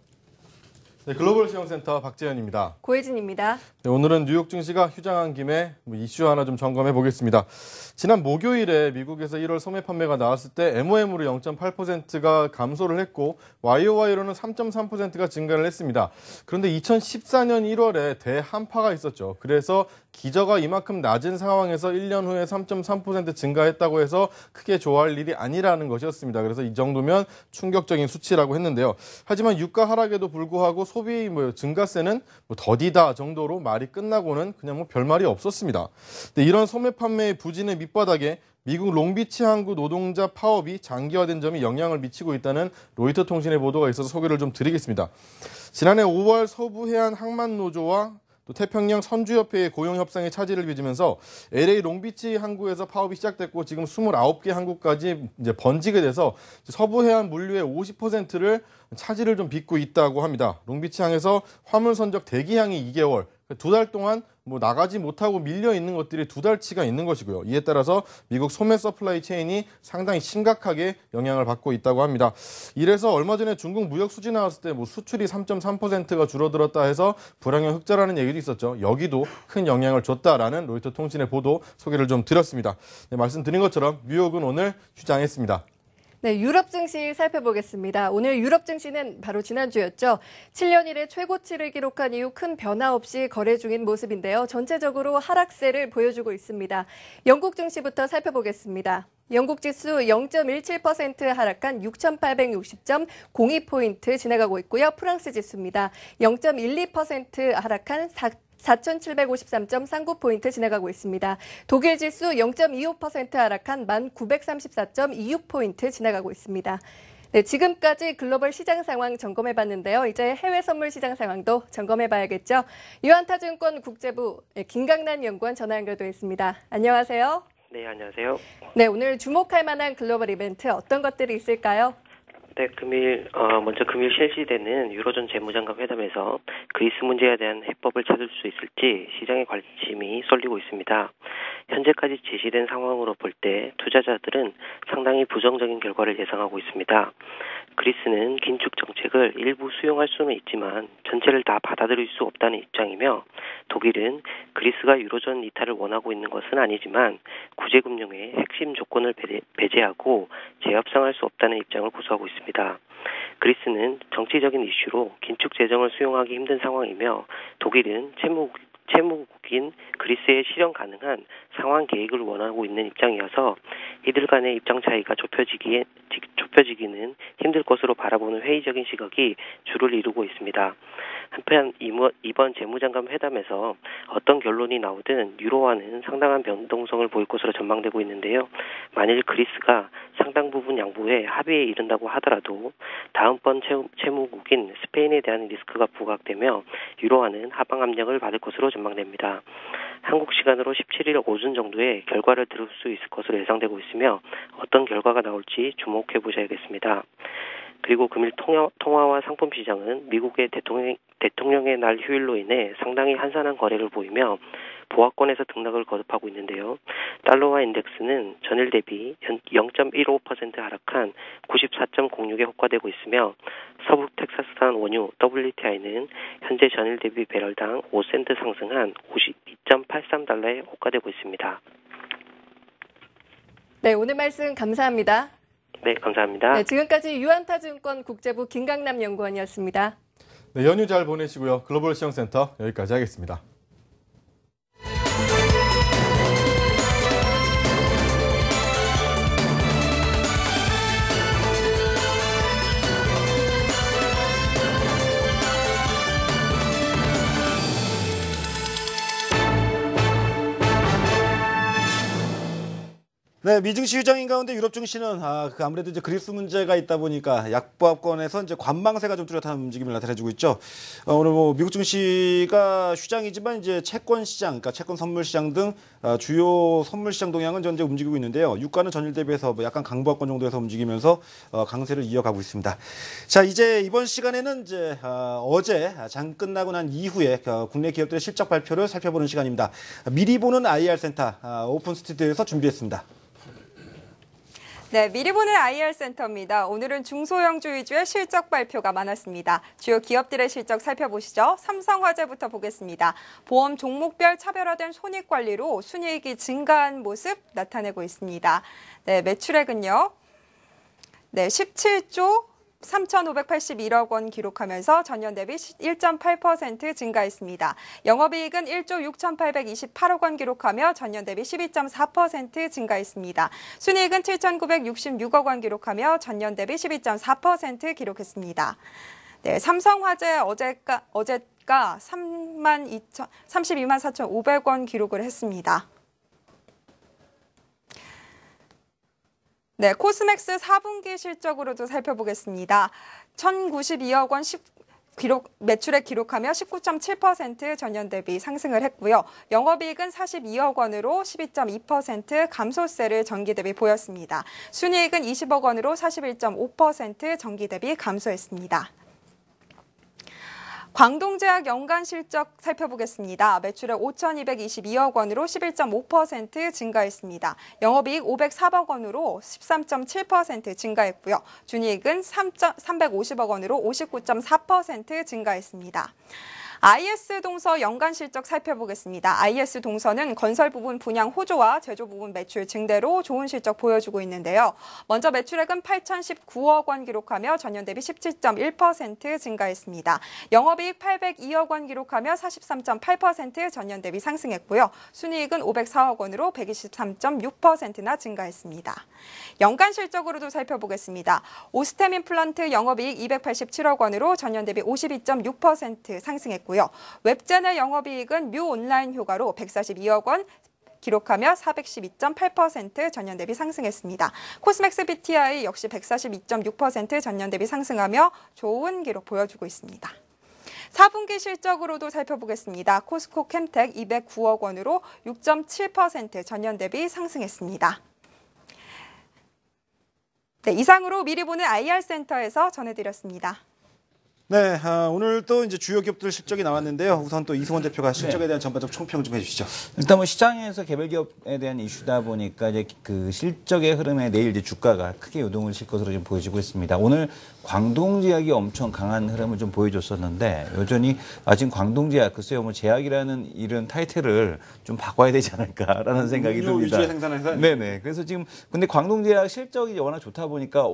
네, 글로벌 시황센터 박재현입니다. 고혜진입니다. 네, 오늘은 뉴욕 증시가 휴장한 김에 이슈 하나 좀 점검해 보겠습니다. 지난 목요일에 미국에서 1월 소매 판매가 나왔을 때 MOM으로 0.8%가 감소를 했고 YOY로는 3.3%가 증가를 했습니다. 그런데 2014년 1월에 대한파가 있었죠. 그래서 기저가 이만큼 낮은 상황에서 1년 후에 3.3% 증가했다고 해서 크게 좋아할 일이 아니라는 것이었습니다. 그래서 이 정도면 충격적인 수치라고 했는데요. 하지만 유가 하락에도 불구하고 소비 증가세는 더디다 정도로 말이 끝나고는 그냥 별말이 없었습니다. 근데 이런 소매 판매의 부진의 밑바닥에 미국 롱비치 항구 노동자 파업이 장기화된 점이 영향을 미치고 있다는 로이터 통신의 보도가 있어서 소개를 좀 드리겠습니다. 지난해 5월 서부해안 항만노조와 또 태평양 선주협회의 고용협상에 차질을 빚으면서 LA 롱비치 항구에서 파업이 시작됐고 지금 29개 항구까지 이제 번지게 돼서 서부해안 물류의 50%를 차질을 좀 빚고 있다고 합니다. 롱비치 항에서 화물 선적 대기항이 2개월, 2달 동안 나가지 못하고 밀려 있는 것들이 2달치가 있는 것이고요. 이에 따라서 미국 소매 서플라이 체인이 상당히 심각하게 영향을 받고 있다고 합니다. 이래서 얼마 전에 중국 무역 수지 나왔을 때 수출이 3.3%가 줄어들었다 해서 불황형 흑자라는 얘기도 있었죠. 여기도 큰 영향을 줬다라는 로이터 통신의 보도 소개를 좀 드렸습니다. 네, 말씀드린 것처럼 뉴욕은 오늘 휴장했습니다. 네, 유럽 증시 살펴보겠습니다. 오늘 유럽 증시는 바로 지난주였죠. 7년 이래 최고치를 기록한 이후 큰 변화 없이 거래 중인 모습인데요. 전체적으로 하락세를 보여주고 있습니다. 영국 증시부터 살펴보겠습니다. 영국 지수 0.17% 하락한 6,860.02포인트 지나가고 있고요. 프랑스 지수입니다. 0.12% 하락한 4,753.39포인트 지나가고 있습니다. 독일 지수 0.25% 하락한 1,934.26포인트 지나가고 있습니다. 네, 지금까지 글로벌 시장 상황 점검해봤는데요. 이제 해외 선물 시장 상황도 점검해봐야겠죠. 유한타증권 국제부 김강란 연구원 전화 연결되어 있습니다. 안녕하세요. 네, 안녕하세요. 네, 오늘 주목할 만한 글로벌 이벤트 어떤 것들이 있을까요? 네, 먼저 금일 실시되는 유로존 재무장관 회담에서 그리스 문제에 대한 해법을 찾을 수 있을지 시장의 관심이 쏠리고 있습니다. 현재까지 제시된 상황으로 볼 때 투자자들은 상당히 부정적인 결과를 예상하고 있습니다. 그리스는 긴축 정책을 일부 수용할 수는 있지만 전체를 다 받아들일 수 없다는 입장이며 독일은 그리스가 유로존 이탈을 원하고 있는 것은 아니지만 구제금융의 핵심 조건을 배제하고 재협상할 수 없다는 입장을 고수하고 있습니다. 그리스는 정치적인 이슈로 긴축 재정을 수용하기 힘든 상황이며 독일은 채무국인 그리스의 실현 가능한 상환 계획을 원하고 있는 입장이어서 이들 간의 입장 차이가 좁혀지기는 힘들 것으로 바라보는 회의적인 시각이 주를 이루고 있습니다. 한편 이번 재무장관 회담에서 어떤 결론이 나오든 유로화는 상당한 변동성을 보일 것으로 전망되고 있는데요. 만일 그리스가 상당 부분 양보해 합의에 이른다고 하더라도 다음번 채무국인 스페인에 대한 리스크가 부각되며 유로화는 하방 압력을 받을 것으로 전망됩니다. 한국 시간으로 17일 오전 정도에 결과를 들을 수 있을 것으로 예상되고 있으며 어떤 결과가 나올지 주목해 보셔야겠습니다. 그리고 금일 통화와 상품 시장은 미국의 대통령의 날 휴일로 인해 상당히 한산한 거래를 보이며 보합권에서 등락을 거듭하고 있는데요. 달러화 인덱스는 전일 대비 0.15% 하락한 94.06에 호가되고 있으며 서부 텍사스산 원유 WTI는 현재 전일 대비 배럴당 5센트 상승한 52.83달러에 호가되고 있습니다. 네, 오늘 말씀 감사합니다. 네, 감사합니다. 네, 지금까지 유한타증권 국제부 김강남 연구원이었습니다. 네, 연휴 잘 보내시고요. 글로벌 시황센터 여기까지 하겠습니다. 네, 미증시 휴장인 가운데 유럽 증시는 아무래도 이제 그리스 문제가 있다 보니까 약보합권에서 이제 관망세가 좀 뚜렷한 움직임을 나타내주고 있죠. 오늘 뭐 미국 증시가 휴장이지만 이제 채권 시장, 그러니까 채권 선물 시장 등 주요 선물 시장 동향은 현재 움직이고 있는데요. 유가는 전일 대비해서 뭐 약간 강보합권 정도에서 움직이면서 강세를 이어가고 있습니다. 자, 이제 이번 시간에는 이제 어제 장 끝나고 난 이후에 국내 기업들의 실적 발표를 살펴보는 시간입니다. 미리 보는 IR 센터 오픈 스튜디오에서 준비했습니다. 네, 미리 보는 IR 센터입니다. 오늘은 중소형주 위주의 실적 발표가 많았습니다. 주요 기업들의 실적 살펴보시죠. 삼성화재부터 보겠습니다. 보험 종목별 차별화된 손익관리로 순이익이 증가한 모습 나타내고 있습니다. 네, 매출액은요. 네, 17조 3,581억 원 기록하면서 전년 대비 1.8% 증가했습니다. 영업이익은 1조 6,828억 원 기록하며 전년 대비 12.4% 증가했습니다. 순이익은 7,966억 원 기록하며 전년 대비 12.4% 기록했습니다. 네, 삼성화재 어제가 32만 4,500원 기록을 했습니다. 네, 코스맥스 4분기 실적으로도 살펴보겠습니다. 1,092억 원 매출액 기록하며 19.7% 전년 대비 상승을 했고요. 영업이익은 42억 원으로 12.2% 감소세를 전기 대비 보였습니다. 순이익은 20억 원으로 41.5% 전기 대비 감소했습니다. 광동제약 연간 실적 살펴보겠습니다. 매출액 5,222억 원으로 11.5% 증가했습니다. 영업이익 504억 원으로 13.7% 증가했고요. 준이익은 350억 원으로 59.4% 증가했습니다. IS동서 연간 실적 살펴보겠습니다. IS동서는 건설 부분 분양 호조와 제조 부분 매출 증대로 좋은 실적 보여주고 있는데요. 먼저 매출액은 8,019억 원 기록하며 전년 대비 17.1% 증가했습니다. 영업이익 802억 원 기록하며 43.8% 전년 대비 상승했고요. 순이익은 504억 원으로 123.6%나 증가했습니다. 연간 실적으로도 살펴보겠습니다. 오스템 플란트 영업이익 287억 원으로 전년 대비 52.6% 상승했고요. 웹젠의 영업이익은 뮤 온라인 효과로 142억 원 기록하며 412.8% 전년 대비 상승했습니다. 코스맥스 BTI 역시 142.6% 전년 대비 상승하며 좋은 기록 보여주고 있습니다. 4분기 실적으로도 살펴보겠습니다. 코스코 캠텍 209억 원으로 6.7% 전년 대비 상승했습니다. 네, 이상으로 미리 보는 IR 센터에서 전해드렸습니다. 네, 오늘 또 이제 주요 기업들 실적이 나왔는데요. 우선 또 이승원 대표가 실적에 대한 전반적 총평 좀 해주시죠. 일단 뭐 시장에서 개별 기업에 대한 이슈다 보니까 이제 그 실적의 흐름에 내일 이제 주가가 크게 요동을 실 것으로 좀 보여지고 있습니다. 오늘 광동제약이 엄청 강한 흐름을 좀 보여줬었는데 여전히 지금 광동제약 글쎄요 뭐 제약이라는 이런 타이틀을 좀 바꿔야 되지 않을까라는 생각이 듭니다. 위주의 생산회사. 네네. 그래서 지금 근데 광동제약 실적이 워낙 좋다 보니까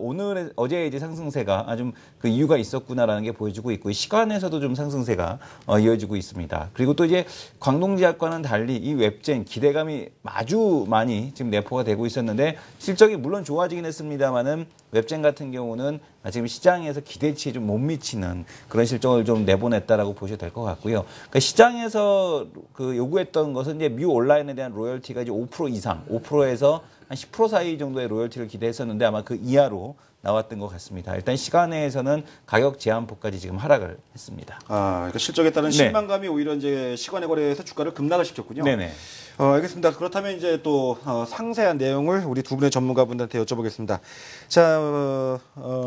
어제 이제 상승세가 좀 그 이유가 있었구나라는 게 보여지고 있고 시간에서도 좀 상승세가 이어지고 있습니다. 그리고 또 이제 광동제약과는 달리 이 웹젠 기대감이 아주 많이 지금 내포가 되고 있었는데 실적이 물론 좋아지긴 했습니다만은 웹젠 같은 경우는 지금 시장에서 기대치에 좀 못 미치는 그런 실적을 좀 내보냈다라고 보셔도 될 것 같고요. 그러니까 시장에서 그 요구했던 것은 이제 뮤 온라인에 대한 로열티가 이제 5% 이상, 5%에서 한 10% 사이 정도의 로열티를 기대했었는데 아마 그 이하로 나왔던 것 같습니다. 일단 시간에서는 가격 제한폭까지 지금 하락을 했습니다. 그러니까 실적에 따른 네. 실망감이 오히려 이제 시간의 거래에서 주가를 급락을 시켰군요. 네네. 알겠습니다. 그렇다면 이제 또 상세한 내용을 우리 두 분의 전문가분들한테 여쭤보겠습니다. 자,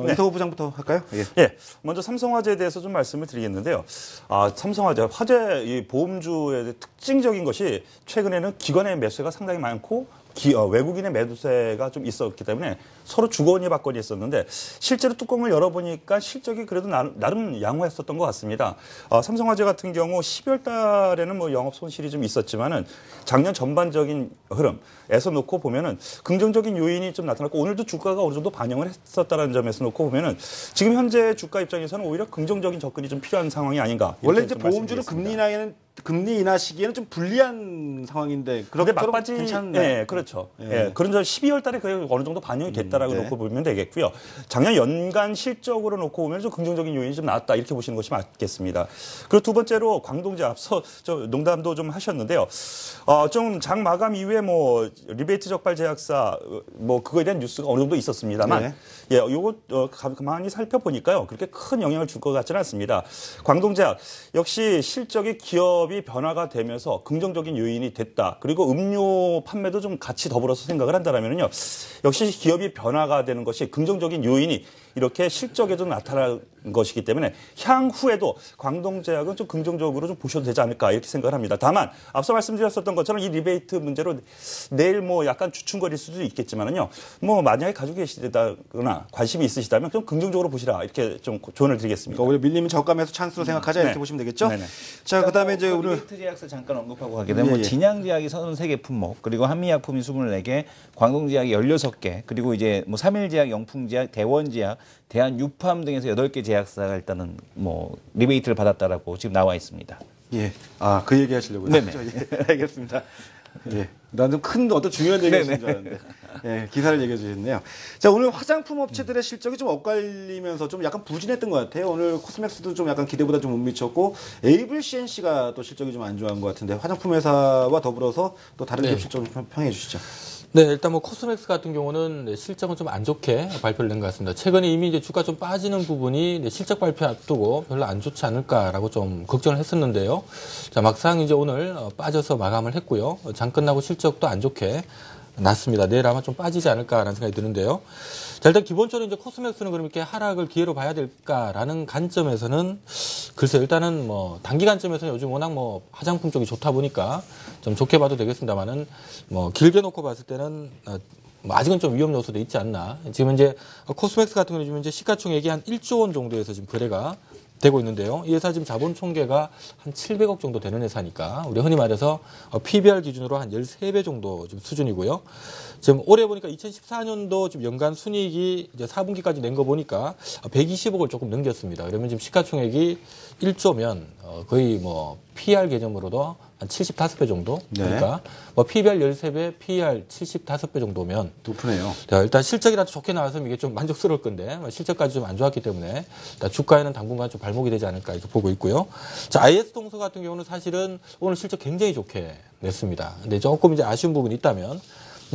이성호 부장부터 할까요? 예. 예, 먼저 삼성화재에 대해서 좀 말씀을 드리겠는데요. 삼성화재 화재 이 보험주의 특징적인 것이 최근에는 기관의 매수가 상당히 많고 외국인의 매도세가 좀 있었기 때문에 서로 주거니 받거니 했었는데 실제로 뚜껑을 열어보니까 실적이 그래도 나름 양호했었던 것 같습니다. 삼성화재 같은 경우 12월 달에는 뭐 영업 손실이 좀 있었지만은 작년 전반적인 흐름에서 놓고 보면은 긍정적인 요인이 좀 나타났고 오늘도 주가가 어느 정도 반영을 했었다는 점에서 놓고 보면은 지금 현재 주가 입장에서는 오히려 긍정적인 접근이 좀 필요한 상황이 아닌가. 원래 이제 보험주는 금리 인하 시기에는 좀 불리한 상황인데 그런데 막바지 괜찮나요? 네, 그렇죠. 예. 그런 점 12월 달에 거의 어느 정도 반영이 됐다라고 놓고 보면 되겠고요. 작년 연간 실적으로 놓고 보면 좀 긍정적인 요인이 좀 나왔다 이렇게 보시는 것이 맞겠습니다. 그리고 두 번째로 광동제 앞서 농담도 좀 하셨는데요. 좀 장 마감 이후에 뭐 리베이트 적발 제약사 뭐 그거에 대한 뉴스가 어느 정도 있었습니다만 네. 예, 요거 가만히 살펴보니까요. 그렇게 큰 영향을 줄 것 같지는 않습니다. 광동제약 역시 실적이 기업이 변화가 되면서 긍정적인 요인이 됐다. 그리고 음료 판매도 좀 같이 더불어서 생각을 한다면요. 역시 기업이 변화가 되는 것이 긍정적인 요인이 이렇게 실적에도 나타난 것이기 때문에 향후에도 광동제약은 좀 긍정적으로 좀 보셔도 되지 않을까 이렇게 생각을 합니다. 다만 앞서 말씀드렸었던 것처럼 이 리베이트 문제로 내일 뭐 약간 주춤거릴 수도 있겠지만은요. 뭐 만약에 가지고 계시다거나 관심이 있으시다면 좀 긍정적으로 보시라 이렇게 좀 조언을 드리겠습니다. 그러니까 오히려 밀리면 저감해서 찬스로 생각하자 이렇게 네. 보시면 되겠죠. 네네. 자, 그다음에 이제 오늘 리베이트 제약사 잠깐 언급하고 가게 되면 예, 뭐 예. 진양제약이 33개 품목, 그리고 한미약품이 24개, 광동제약이 16개, 그리고 이제 뭐 삼일제약, 영풍제약, 대원제약, 대한유팜 등에서 8개 제약사가 일단은 뭐 리베이트를 받았다라고 지금 나와 있습니다. 예. 그 얘기 하시려고요. 네네. 예, 알겠습니다. 예. 나는 큰 어떤 중요한 얘기 하시는 줄 알았는데. 예, 기사를 얘기해 주셨네요. 자, 오늘 화장품 업체들의 실적이 좀 엇갈리면서 좀 약간 부진했던 것 같아요. 오늘 코스맥스도 좀 약간 기대보다 좀 못 미쳤고, 에이블 CNC가 또 실적이 좀 안 좋아한 것 같은데, 화장품 회사와 더불어서 또 다른 기업 실적 좀 평해 주시죠. 네, 일단 뭐 코스맥스 같은 경우는 실적은 좀 안 좋게 발표를 낸 것 같습니다. 최근에 이미 이제 주가 좀 빠지는 부분이 실적 발표 앞두고 별로 안 좋지 않을까라고 좀 걱정을 했었는데요. 자, 막상 이제 오늘 빠져서 마감을 했고요. 장 끝나고 실적도 안 좋게 났습니다. 내일 아마 좀 빠지지 않을까라는 생각이 드는데요. 자, 일단 기본적으로 이제 코스맥스는 그럼 이렇게 하락을 기회로 봐야 될까라는 관점에서는 글쎄 일단은 뭐 단기 관점에서는 요즘 워낙 뭐 화장품 쪽이 좋다 보니까 좀 좋게 봐도 되겠습니다만은 뭐 길게 놓고 봤을 때는 뭐 아직은 좀 위험 요소도 있지 않나. 지금 이제 코스맥스 같은 경우는 지금 이제 시가총액이 한 1조 원 정도에서 지금 거래가 되고 있는데요. 이 회사 지금 자본 총계가 한 700억 정도 되는 회사니까 우리 흔히 말해서 PBR 기준으로 한 13배 정도 좀 수준이고요. 지금 올해 보니까 2014년도 지금 연간 순이익이 이제 4분기까지 낸 거 보니까 120억을 조금 넘겼습니다. 그러면 지금 시가총액이 1조면 거의 뭐 PR 개념으로도 한 75배 정도. 네. 그러니까 뭐 PBR 13배, PR 75배 정도면 높으네요. 자, 일단 실적이라도 좋게 나와서 이게 좀 만족스러울 건데 실적까지 좀 안 좋았기 때문에 일단 주가에는 당분간 좀 발목이 되지 않을까 이렇게 보고 있고요. 자, IS동서 같은 경우는 사실은 오늘 실적 굉장히 좋게 냈습니다. 근데 조금 이제 아쉬운 부분이 있다면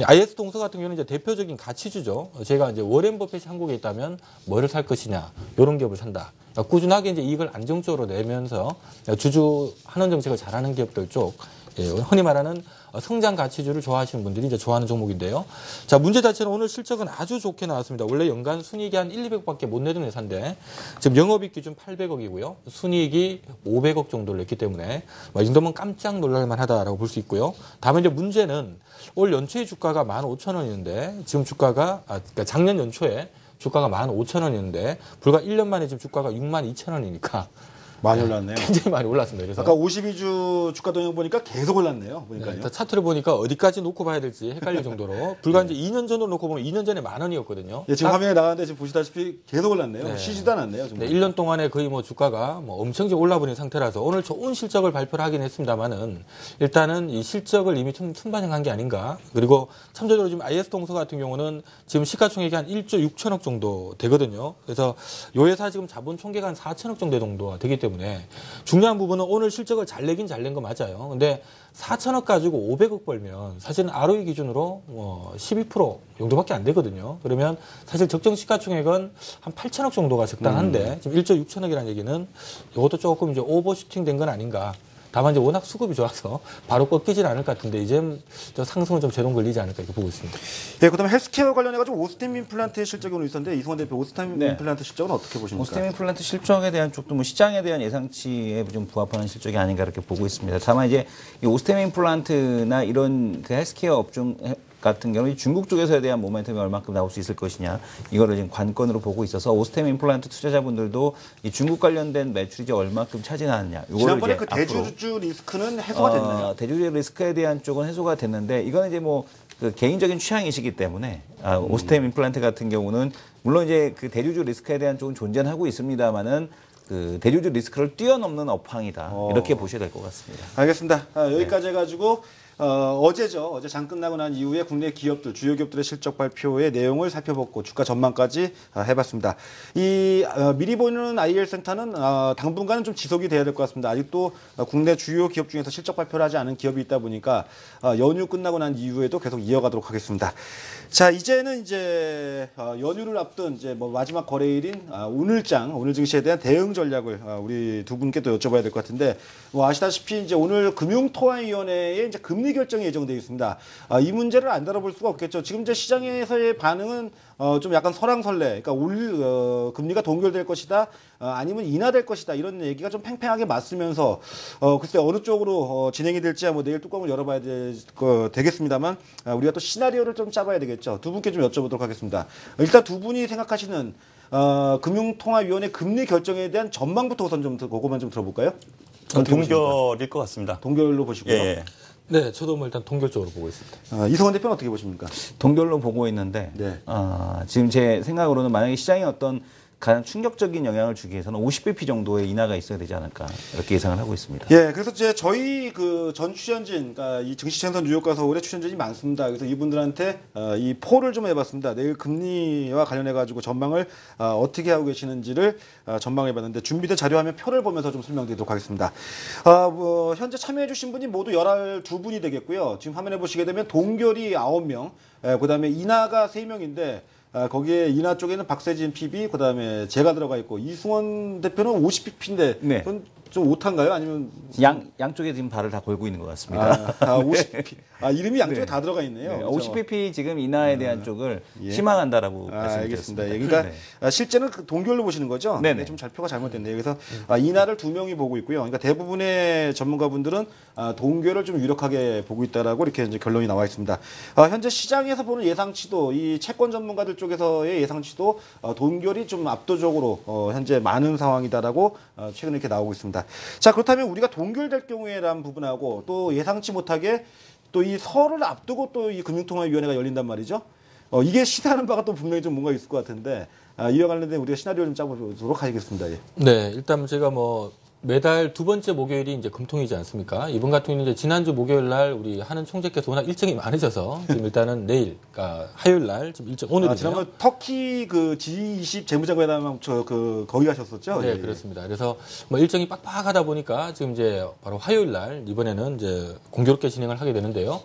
IS동서 같은 경우는 이제 대표적인 가치주죠. 제가 이제 워렌 버핏이 한국에 있다면 뭐를 살 것이냐 이런 기업을 산다. 그러니까 꾸준하게 이제 이익을 안정적으로 내면서 주주 환원 정책을 잘하는 기업들 쪽 예, 흔히 말하는 성장 가치주를 좋아하시는 분들이 이제 좋아하는 종목인데요. 자, 문제 자체는 오늘 실적은 아주 좋게 나왔습니다. 원래 연간 순이익이 한 1, 200억밖에 못 내던 회사인데 지금 영업이익 기준 800억이고요. 순이익이 500억 정도를 냈기 때문에 이 정도면 깜짝 놀랄 만하다라고 볼 수 있고요. 다만 이제 문제는 올 연초에 주가가 15,000원이었는데 지금 주가가 그러니까 작년 연초에 주가가 15,000원이었는데 불과 1년 만에 지금 주가가 62,000원이니까 많이 올랐네요. 굉장히 많이 올랐습니다. 그래서 아까 52주 주가 동향 보니까 계속 올랐네요. 보니까요. 네, 차트를 보니까 어디까지 놓고 봐야 될지 헷갈릴 정도로 불과 이제 2년 전으로 놓고 보면 2년 전에 10,000원이었거든요. 예, 지금 화면에 나가는데 지금 보시다시피 계속 올랐네요. 네. 쉬지도 않았네요. 네, 1년 동안에 거의 뭐 주가가 뭐 엄청 올라버린 상태라서 오늘 좋은 실적을 발표를 하긴 했습니다만은 일단은 이 실적을 이미 순반영한 게 아닌가. 그리고 참조적으로 지금 IS동서 같은 경우는 지금 시가총액이 한 1조 6천억 정도 되거든요. 그래서 요 회사 지금 자본 총계가 한 4천억 정도가 되기 때문에 중요한 부분은 오늘 실적을 잘 내긴 잘 낸 거 맞아요. 근데 4천억 가지고 500억 벌면 사실은 ROE 기준으로 12% 정도밖에 안 되거든요. 그러면 사실 적정 시가총액은 한 8천억 정도가 적당한데 지금 1조 6천억이라는 얘기는 이것도 조금 이제 오버슈팅 된 건 아닌가. 다만 이제 워낙 수급이 좋아서 바로 꺾이진 않을 것 같은데 이제 저 상승은 좀 제동 걸리지 않을까 이렇게 보고 있습니다. 네, 그다음에 헬스케어 관련해가지고 오스템 임플란트의 실적이 오늘 있었는데 이승원 대표 오스템 네. 임플란트 실적은 어떻게 보십니까? 오스템 임플란트 실적에 대한 쪽도 뭐 시장에 대한 예상치에 좀 부합하는 실적이 아닌가 이렇게 보고 있습니다. 다만 이제 이 오스템 임플란트나 이런 그 헬스케어 업종 같은 경우는 중국 쪽에서에 대한 모멘텀이 얼마큼 나올 수 있을 것이냐 이거를 지금 관건으로 보고 있어서 오스템 임플란트 투자자분들도 이 중국 관련된 매출이 이제 얼마큼 차지하느냐. 지난번에 이제 그 대주주 리스크는 해소가 됐나요? 대주주 리스크에 대한 쪽은 해소가 됐는데 이거는 이제 뭐 그 개인적인 취향이시기 때문에 오스템 임플란트 같은 경우는 물론 이제 그 대주주 리스크에 대한 쪽은 존재는 하고 있습니다만은 그 대주주 리스크를 뛰어넘는 업황이다 이렇게 보셔야 될 것 같습니다. 알겠습니다. 여기까지 해가지고 어제죠. 어제 장 끝나고 난 이후에 국내 기업들, 주요 기업들의 실적 발표의 내용을 살펴봤고 주가 전망까지 해봤습니다. 이 미리 보는 IR 센터는 당분간은 좀 지속이 돼야 될 것 같습니다. 아직도 국내 주요 기업 중에서 실적 발표를 하지 않은 기업이 있다 보니까 연휴 끝나고 난 이후에도 계속 이어가도록 하겠습니다. 자, 이제는 이제 연휴를 앞둔 이제 뭐 마지막 거래일인 오늘 증시에 대한 대응 전략을 우리 두 분께 또 여쭤봐야 될 것 같은데 뭐 아시다시피 이제 오늘 금융통화위원회에 이제 금리 결정이 예정되어 있습니다. 이 문제를 안 다뤄볼 수가 없겠죠. 지금 이제 시장에서의 반응은 좀 약간 설왕설래. 그러니까 금리가 동결될 것이다. 아니면 인하될 것이다. 이런 얘기가 좀 팽팽하게 맞으면서 글쎄 어느 쪽으로 진행이 될지 뭐 내일 뚜껑을 열어봐야 되겠습니다만 우리가 또 시나리오를 좀 짜봐야 되겠죠. 두 분께 좀 여쭤보도록 하겠습니다. 일단 두 분이 생각하시는 금융통화위원회 금리 결정에 대한 전망부터 우선 좀 그거만 좀 들어볼까요? 전 동결일 것 같습니다. 동결로 보시고요. 예. 네, 저도 뭐 일단 동결적으로 보고 있습니다. 이승원 대표는 어떻게 보십니까? 동결로 보고 있는데 네. 지금 제 생각으로는 만약에 시장에 어떤 가장 충격적인 영향을 주기 위해서는 50bp 정도의 인하가 있어야 되지 않을까 이렇게 예상을 하고 있습니다. 예, 그래서 이제 저희 그 전 출연진, 그러니까 이 증시청산 뉴욕과 서울의 출연진이 많습니다. 그래서 이분들한테 이 폴을 좀 해봤습니다. 내일 금리와 관련해가지고 전망을 어떻게 하고 계시는지를 전망해봤는데 준비된 자료화면 표를 보면서 좀 설명드리도록 하겠습니다. 뭐 현재 참여해주신 분이 모두 12분이 되겠고요. 지금 화면에 보시게 되면 동결이 9명, 그다음에 인하가 3명인데. 거기에 인하 쪽에는 박세진 PB, 그다음에 제가 들어가 있고 이승원 대표는 50pp인데 네. 좀 오탄가요? 아니면 양쪽에 지금 발을 다 걸고 있는 것 같습니다. 50pp. 이름이 양쪽에 네. 다 들어가 있네요. 네, 그렇죠? 50bp 지금 인하에 대한 쪽을 예. 희망한다라고 알겠습니다. 말씀드렸습니다. 그러니까 네. 실제는 그 동결로 보시는 거죠? 네네. 좀 발표가 잘못됐네요. 그래서 인하를 2명이 보고 있고요. 그러니까 대부분의 전문가분들은 동결을 좀 유력하게 보고 있다라고 이렇게 이제 결론이 나와 있습니다. 현재 시장에서 보는 예상치도 이 채권 전문가들 쪽에서의 예상치도 동결이 좀 압도적으로 현재 많은 상황이다라고 최근에 이렇게 나오고 있습니다. 자, 그렇다면 우리가 동결될 경우에란 부분하고 또 예상치 못하게 또 이 설을 앞두고 또 이 금융통화위원회가 열린단 말이죠. 이게 시사하는 바가 또 분명히 좀 뭔가 있을 것 같은데 이와 관련된 우리가 시나리오를 좀 짜보도록 하겠습니다. 예. 네, 일단 제가 뭐 매달 두 번째 목요일이 이제 금통이지 않습니까? 이번 같은 경우는 이제 지난주 목요일 날 우리 하는 총재께서 워낙 일정이 많으셔서 지금 일단은 내일, 그러니까 화요일 날 지금 일정 오늘이요. 지난번 터키 그 G20 재무장관회담 거기 가셨었죠? 네, 예. 그렇습니다. 그래서 뭐 일정이 빡빡하다 보니까 지금 이제 바로 화요일 날 이번에는 이제 공교롭게 진행을 하게 되는데요.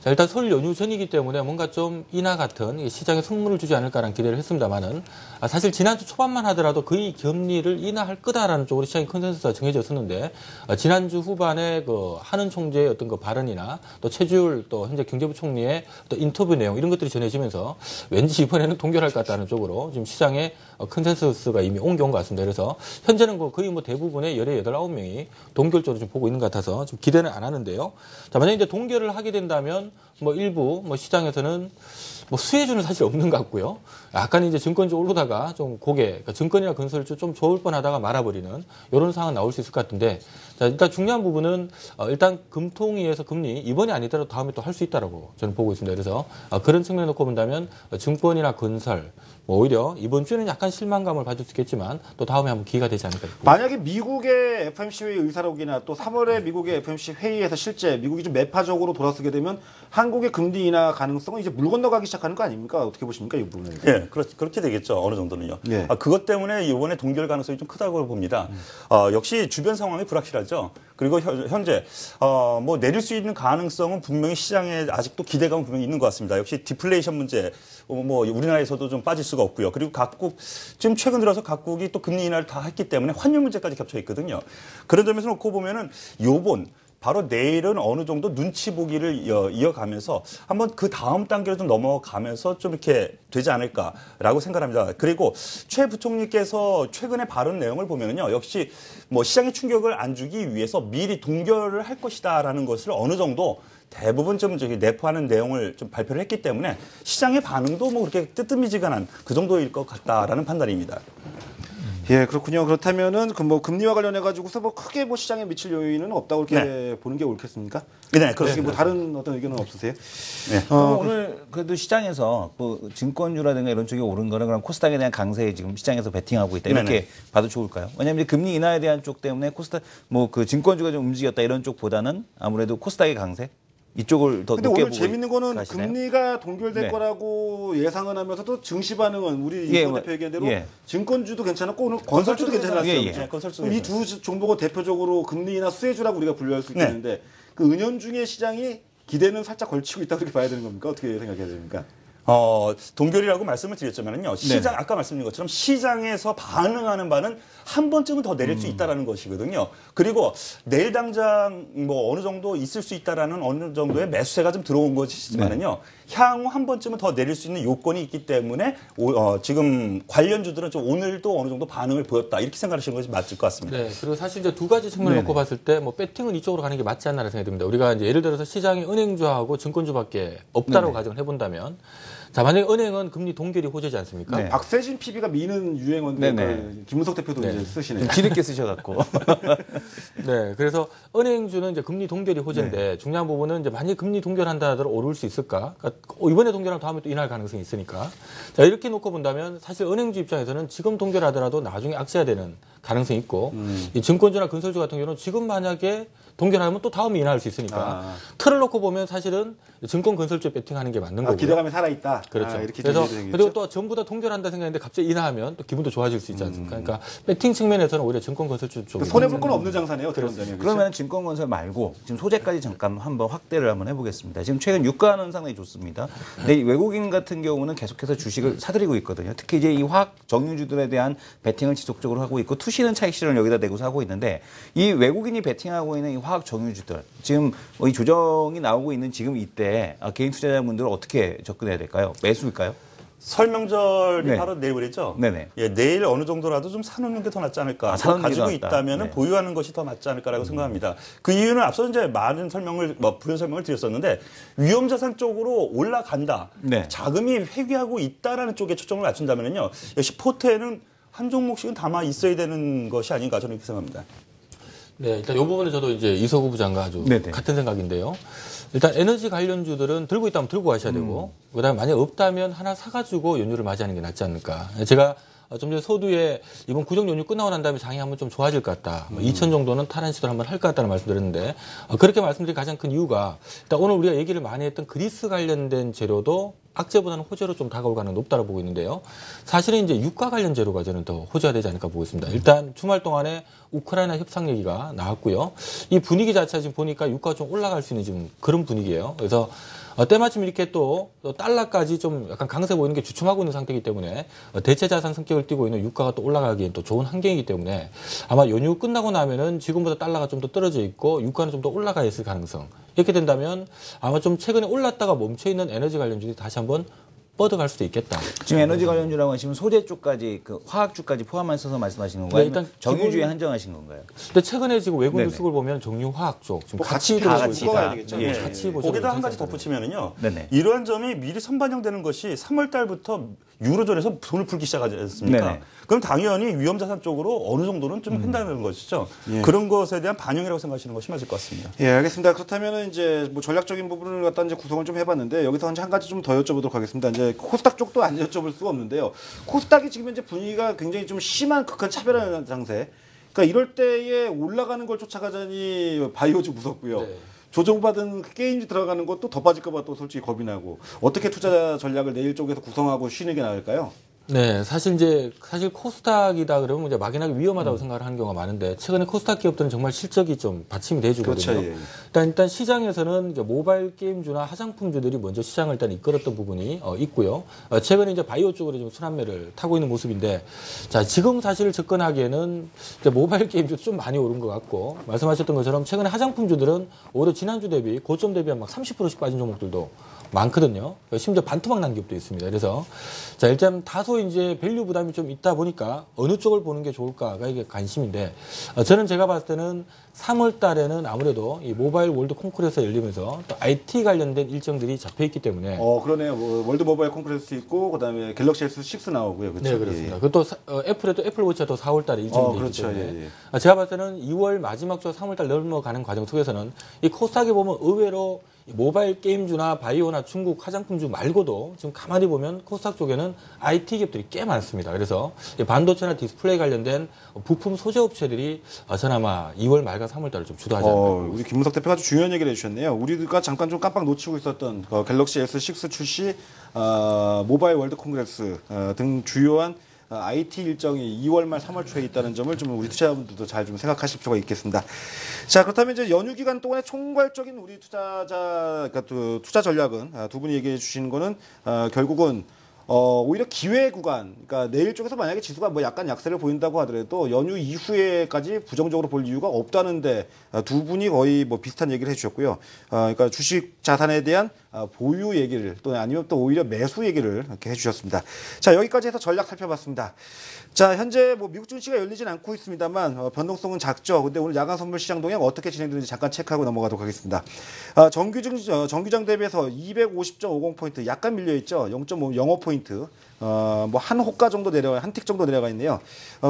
자, 일단 설 연휴 전이기 때문에 뭔가 좀 인하 같은 시장에 선물을 주지 않을까라는 기대를 했습니다만은 사실 지난주 초반만 하더라도 거의 금리를 인하할 거다라는 쪽으로 시장의 컨센서스가 정해졌었는데 지난주 후반에 그 한은 총재의 어떤 그 발언이나 또 최주율 또 현재 경제부총리의 또 인터뷰 내용 이런 것들이 전해지면서 왠지 이번에는 동결할 것 같다는 쪽으로 지금 시장의 컨센서스가 이미 옮겨온 것 같습니다. 그래서 현재는 거의 뭐 대부분의 18, 19명이 동결적으로 좀 보고 있는 것 같아서 좀 기대는 안 하는데요. 자, 만약에 이제 동결을 하게 된다면 뭐 일부 뭐 시장에서는 뭐 수혜주는 사실 없는 것 같고요. 약간 이제 증권주 오르다가 좀 고개, 그러니까 증권이나 건설주 좀 좋을 뻔하다가 말아버리는 이런 상황은 나올 수 있을 것 같은데, 자, 일단 중요한 부분은 일단 금통위에서 금리 이번이 아니더라도 다음에 또 할 수 있다라고 저는 보고 있습니다. 그래서 그런 측면을 놓고 본다면 증권이나 건설 뭐 오히려 이번 주에는 약간 실망감을 가질 수 있겠지만 또 다음에 한번 기회가 되지 않을까. 만약에 미국의 FOMC 회의 의사록이나 또 3월에 미국의 FOMC 회의에서 실제 미국이 좀 매파적으로 돌아서게 되면 한국의 금리 인하 가능성은 이제 물 건너가기 시작하는 거 아닙니까? 어떻게 보십니까? 이 부분은. 예, 그렇게 되겠죠. 어느 정도는요. 예. 그것 때문에 이번에 동결 가능성이 좀 크다고 봅니다. 역시 주변 상황이 불확실하죠. 그리고 현재 뭐 내릴 수 있는 가능성은 분명히 시장에 아직도 기대감은 분명히 있는 것 같습니다. 역시 디플레이션 문제, 뭐 우리나라에서도 좀 빠질 수가 없고요. 그리고 각국 지금 최근 들어서 각국이 또 금리 인하를 다 했기 때문에 환율 문제까지 겹쳐 있거든요. 그런 점에서 놓고 보면은 요번 바로 내일은 어느 정도 눈치 보기를 이어가면서 한번 그 다음 단계로 좀 넘어가면서 좀 이렇게 되지 않을까라고 생각합니다. 그리고 최 부총리께서 최근에 발언 내용을 보면은요, 역시 뭐 시장에 충격을 안 주기 위해서 미리 동결을 할 것이다라는 것을 어느 정도 대부분 좀 내포하는 내용을 좀 발표를 했기 때문에 시장의 반응도 뭐 그렇게 뜨뜻미지근한 그 정도일 것 같다라는 판단입니다. 예, 그렇군요. 그렇다면은 그 뭐 금리와 관련해 가지고서 뭐 크게 뭐 시장에 미칠 요인은 없다고 이렇게 보는 게 옳겠습니까? 네, 그렇습니다. 뭐 다른 어떤 의견은 없으세요? 네. 오늘 그래도 시장에서 그 증권주라든가 이런 쪽이 오른 거는 그럼 코스닥에 대한 강세에 지금 시장에서 베팅하고 있다 이렇게 네네. 봐도 좋을까요? 왜냐하면 금리 인하에 대한 쪽 때문에 코스닥 뭐 그 증권주가 좀 움직였다 이런 쪽보다는 아무래도 코스닥의 강세 이쪽을 더 근데 높게 오늘 보고 재밌는 거는 가시나요? 금리가 동결될 네. 거라고 예상은 하면서도 증시 반응은 우리 예, 이선 뭐, 대표 얘기한 대로 예. 증권주도 괜찮았고 오늘 건설주도 괜찮았어요. 예, 예. 네, 건설주도 이 두 종목은 대표적으로 금리나 수혜주라고 우리가 분류할 수 있겠는데 그 은연중에 시장이 기대는 살짝 걸치고 있다 그렇게 봐야 되는 겁니까? 어떻게 생각해야 됩니까? 동결이라고 말씀을 드렸지만은요. 시장, 아까 말씀드린 것처럼 시장에서 반응하는 바는 한 번쯤은 더 내릴 수 있다라는 것이거든요. 그리고 내일 당장 뭐 어느 정도 있을 수 있다라는 어느 정도의 매수세가 좀 들어온 것이지만은요. 향후 한 번쯤은 더 내릴 수 있는 요건이 있기 때문에 지금 관련주들은 좀 오늘도 어느 정도 반응을 보였다. 이렇게 생각하시는 것이 맞을 것 같습니다. 네, 그리고 사실 이제 두 가지 측면을 놓고 봤을 때 뭐 배팅은 이쪽으로 가는 게 맞지 않나라는 생각이 듭니다. 우리가 이제 예를 들어서 시장이 은행주하고 증권주밖에 없다라고 가정을 해본다면, 자, 만약에 은행은 금리 동결이 호재지 않습니까? 네. 박세진 PB가 미는 유행어인데 네네. 그 김문석 대표도 이제 쓰시네요. 좀 뒤늦게 쓰셔갖고 네, 그래서 은행주는 이제 금리 동결이 호재인데 중요한 부분은 이제 만약 금리 동결한다 하더라도 오를 수 있을까? 그러니까 이번에 동결하면 다음에 또 인할 가능성이 있으니까. 자, 이렇게 놓고 본다면 사실 은행주 입장에서는 지금 동결하더라도 나중에 악재가 되는 가능성이 있고 이 증권주나 건설주 같은 경우는 지금 만약에 동결하면 또 다음에 인하할 수 있으니까 틀을 놓고 보면 사실은 증권 건설주에 배팅하는 게 맞는 거고요. 기대감이 살아있다. 그렇죠. 이렇게 그래서 좀 그리고 또 전부 다 동결한다 생각했는데 갑자기 인하하면 또 기분도 좋아질 수 있지 않습니까? 그러니까 배팅 측면에서는 오히려 증권 건설주 쪽이 손해볼 건 없는 장사네요. 어떻게 본다면. 그러면 증권건설 말고 지금 소재까지 잠깐 한번 확대를 한번 해보겠습니다. 지금 최근 유가는 상당히 좋습니다. 근데 이 외국인 같은 경우는 계속해서 주식을 사들이고 있거든요. 특히 이제 이 화학 정유주들에 대한 베팅을 지속적으로 하고 있고 투시는 차익 실현을 여기다 내고서 하고 있는데 이 외국인이 베팅하고 있는 이 화학 정유주들 지금 이 조정이 나오고 있는 지금 이때 개인 투자자분들은 어떻게 접근해야 될까요? 매수일까요? 설명절이 네. 바로 내일이죠. 네네. 예, 내일 어느 정도라도 좀 사놓는 게 더 낫지 않을까. 사놓는 게 가지고 더 낫다. 있다면은 네. 보유하는 것이 더 맞지 않을까라고 생각합니다. 그 이유는 앞서 이제 많은 설명을 부연 설명을 드렸었는데 위험자산 쪽으로 올라간다. 네. 자금이 회귀하고 있다라는 쪽에 초점을 맞춘다면은요. 역시 포트에는 한 종목씩은 담아 있어야 되는 것이 아닌가 저는 이렇게 생각합니다. 네, 일단 이 부분은 저도 이제 이서구 부장과 아주 네네. 같은 생각인데요. 일단 에너지 관련주들은 들고 있다면 들고 가셔야 되고, 그다음에 만약 없다면 하나 사가지고 연휴를 맞이하는 게 낫지 않을까. 제가 좀 전에 서두에 이번 구정 연휴 끝나고 난 다음에 장이 한번 좀 좋아질 것 같다. 2천 정도는 탈환 시도를 한번 할 것 같다는 말씀드렸는데, 그렇게 말씀드린 가장 큰 이유가 일단 오늘 우리가 얘기를 많이 했던 그리스 관련된 재료도 악재보다는 호재로 좀 다가올 가능성이 높다고 보고 있는데요. 사실은 이제 유가 관련 재료가 저는 더 호재가 되지 않을까 보고 있습니다. 일단 주말 동안에 우크라이나 협상 얘기가 나왔고요. 이 분위기 자체가 지금 보니까 유가가 좀 올라갈 수 있는 지금 그런 분위기예요. 그래서 때마침 이렇게 또 달러까지 좀 약간 강세 보이는 게 주춤하고 있는 상태이기 때문에 대체 자산 성격을 띠고 있는 유가가 또 올라가기엔 또 좋은 환경이기 때문에 아마 연휴 끝나고 나면은 지금보다 달러가 좀 더 떨어져 있고 유가는 좀 더 올라가 있을 가능성. 이렇게 된다면 아마 좀 최근에 올랐다가 멈춰 있는 에너지 관련주들이 다시 한번 뻗어갈 수도 있겠다. 지금 에너지 관련주라고 하시면 소재 쪽까지 그 화학주까지 포함해서 말씀하시는 건가요? 네, 일단 정유주에 한정하신 건가요? 근데 최근에 지금 외국인 네네. 뉴스를 보면 정유화학 쪽 지금 뭐 같이 다 들어오고 같이 있다. 가야 되겠죠. 예, 예. 같이 보셔도 거기다 한 가지 괜찮을 것 덧붙이면은요. 네네. 이러한 점이 미리 선반영되는 것이 3월 달부터 유로존에서 돈을 풀기 시작하지 않습니까? 네네. 그럼 당연히 위험자산 쪽으로 어느 정도는 좀 한다는 것이죠. 그런 것에 대한 반영이라고 생각하시는 것이 맞을 것 같습니다. 예, 알겠습니다. 그렇다면 이제 뭐 전략적인 부분을 갖다 이제 구성을 좀 해봤는데 여기서 한 가지 좀 더 여쭤보도록 하겠습니다. 이제 코스닥 쪽도 안 여쭤볼 수가 없는데요. 코스닥이 지금 현재 분위기가 굉장히 좀 심한 극한 차별화된 장세. 그러니까 이럴 때에 올라가는 걸 쫓아가자니 바이오주 무섭고요. 네. 조정받은 게임즈 들어가는 것도 더 빠질까봐 또 솔직히 겁이 나고 어떻게 투자 전략을 내일 쪽에서 구성하고 쉬는 게 나을까요? 네, 사실 코스닥이다 그러면 이제 막연하게 위험하다고 생각을 하는 경우가 많은데 최근에 코스닥 기업들은 정말 실적이 좀 받침이 돼주거든요. 그렇죠, 예. 일단 시장에서는 이제 모바일 게임주나 화장품주들이 먼저 시장을 일단 이끌었던 부분이 있고요. 최근에 이제 바이오 쪽으로 좀 순환매를 타고 있는 모습인데, 자 지금 사실 접근하기에는 이제 모바일 게임주 좀 많이 오른 것 같고 말씀하셨던 것처럼 최근에 화장품주들은 오히려 지난주 대비 고점 대비 한 막 30%씩 빠진 종목들도 많거든요. 심지어 반토막 난 기업도 있습니다. 그래서 자 일단 다소 이제 밸류 부담이 좀 있다 보니까 어느 쪽을 보는 게 좋을까가 이게 관심인데 저는 제가 봤을 때는 3월 달에는 아무래도 이 모바일 월드 콩쿠르에서 열리면서 또 IT 관련된 일정들이 잡혀 있기 때문에 그러네요. 뭐 월드 모바일 콩쿠르스 있고 그다음에 갤럭시 S6 나오고요. 그렇죠? 네, 그렇습니다. 그리고 또 애플에도 애플워치가 또 4월 달에 일정이 있기 그렇죠. 때문에 예. 제가 봤을 때는 2월 마지막 주 3월 달 넘어가는 과정 속에서는 이 코스닥에 보면 의외로 모바일 게임주나 바이오나 중국 화장품주 말고도 지금 가만히 보면 코스닥 쪽에는 IT 기업들이 꽤 많습니다. 그래서 반도체나 디스플레이 관련된 부품 소재 업체들이 저는 아마 2월 말과 3월 달을 좀 주도하지 않을까. 우리 김문석 대표가 아주 중요한 얘기를 해주셨네요. 우리가 잠깐 좀 깜빡 놓치고 있었던 갤럭시 S6 출시, 모바일 월드 콩그레스 등 주요한 IT 일정이 2월 말 3월 초에 있다는 점을 좀 우리 투자자분들도 잘 좀 생각하실 필요가 있겠습니다. 자, 그렇다면 이제 연휴 기간 동안에 총괄적인 우리 그러니까 투자 전략은 두 분이 얘기해 주신 거는 결국은 오히려 기회 구간, 그러니까 내일 쪽에서 만약에 지수가 뭐 약간 약세를 보인다고 하더라도 연휴 이후에까지 부정적으로 볼 이유가 없다는데 두 분이 거의 뭐 비슷한 얘기를 해주셨고요. 그러니까 주식 자산에 대한 보유 얘기를 또 아니면 또 오히려 매수 얘기를 이렇게 해주셨습니다. 자, 여기까지 해서 전략 살펴봤습니다. 자, 현재 뭐 미국 증시가 열리진 않고 있습니다만 변동성은 작죠. 근데 오늘 야간 선물 시장 동향 어떻게 진행되는지 잠깐 체크하고 넘어가도록 하겠습니다. 정규장 대비해서 250.50포인트 약간 밀려 있죠. 0.05포인트. 뭐 한 호가 정도 한 틱 정도 내려가 있네요.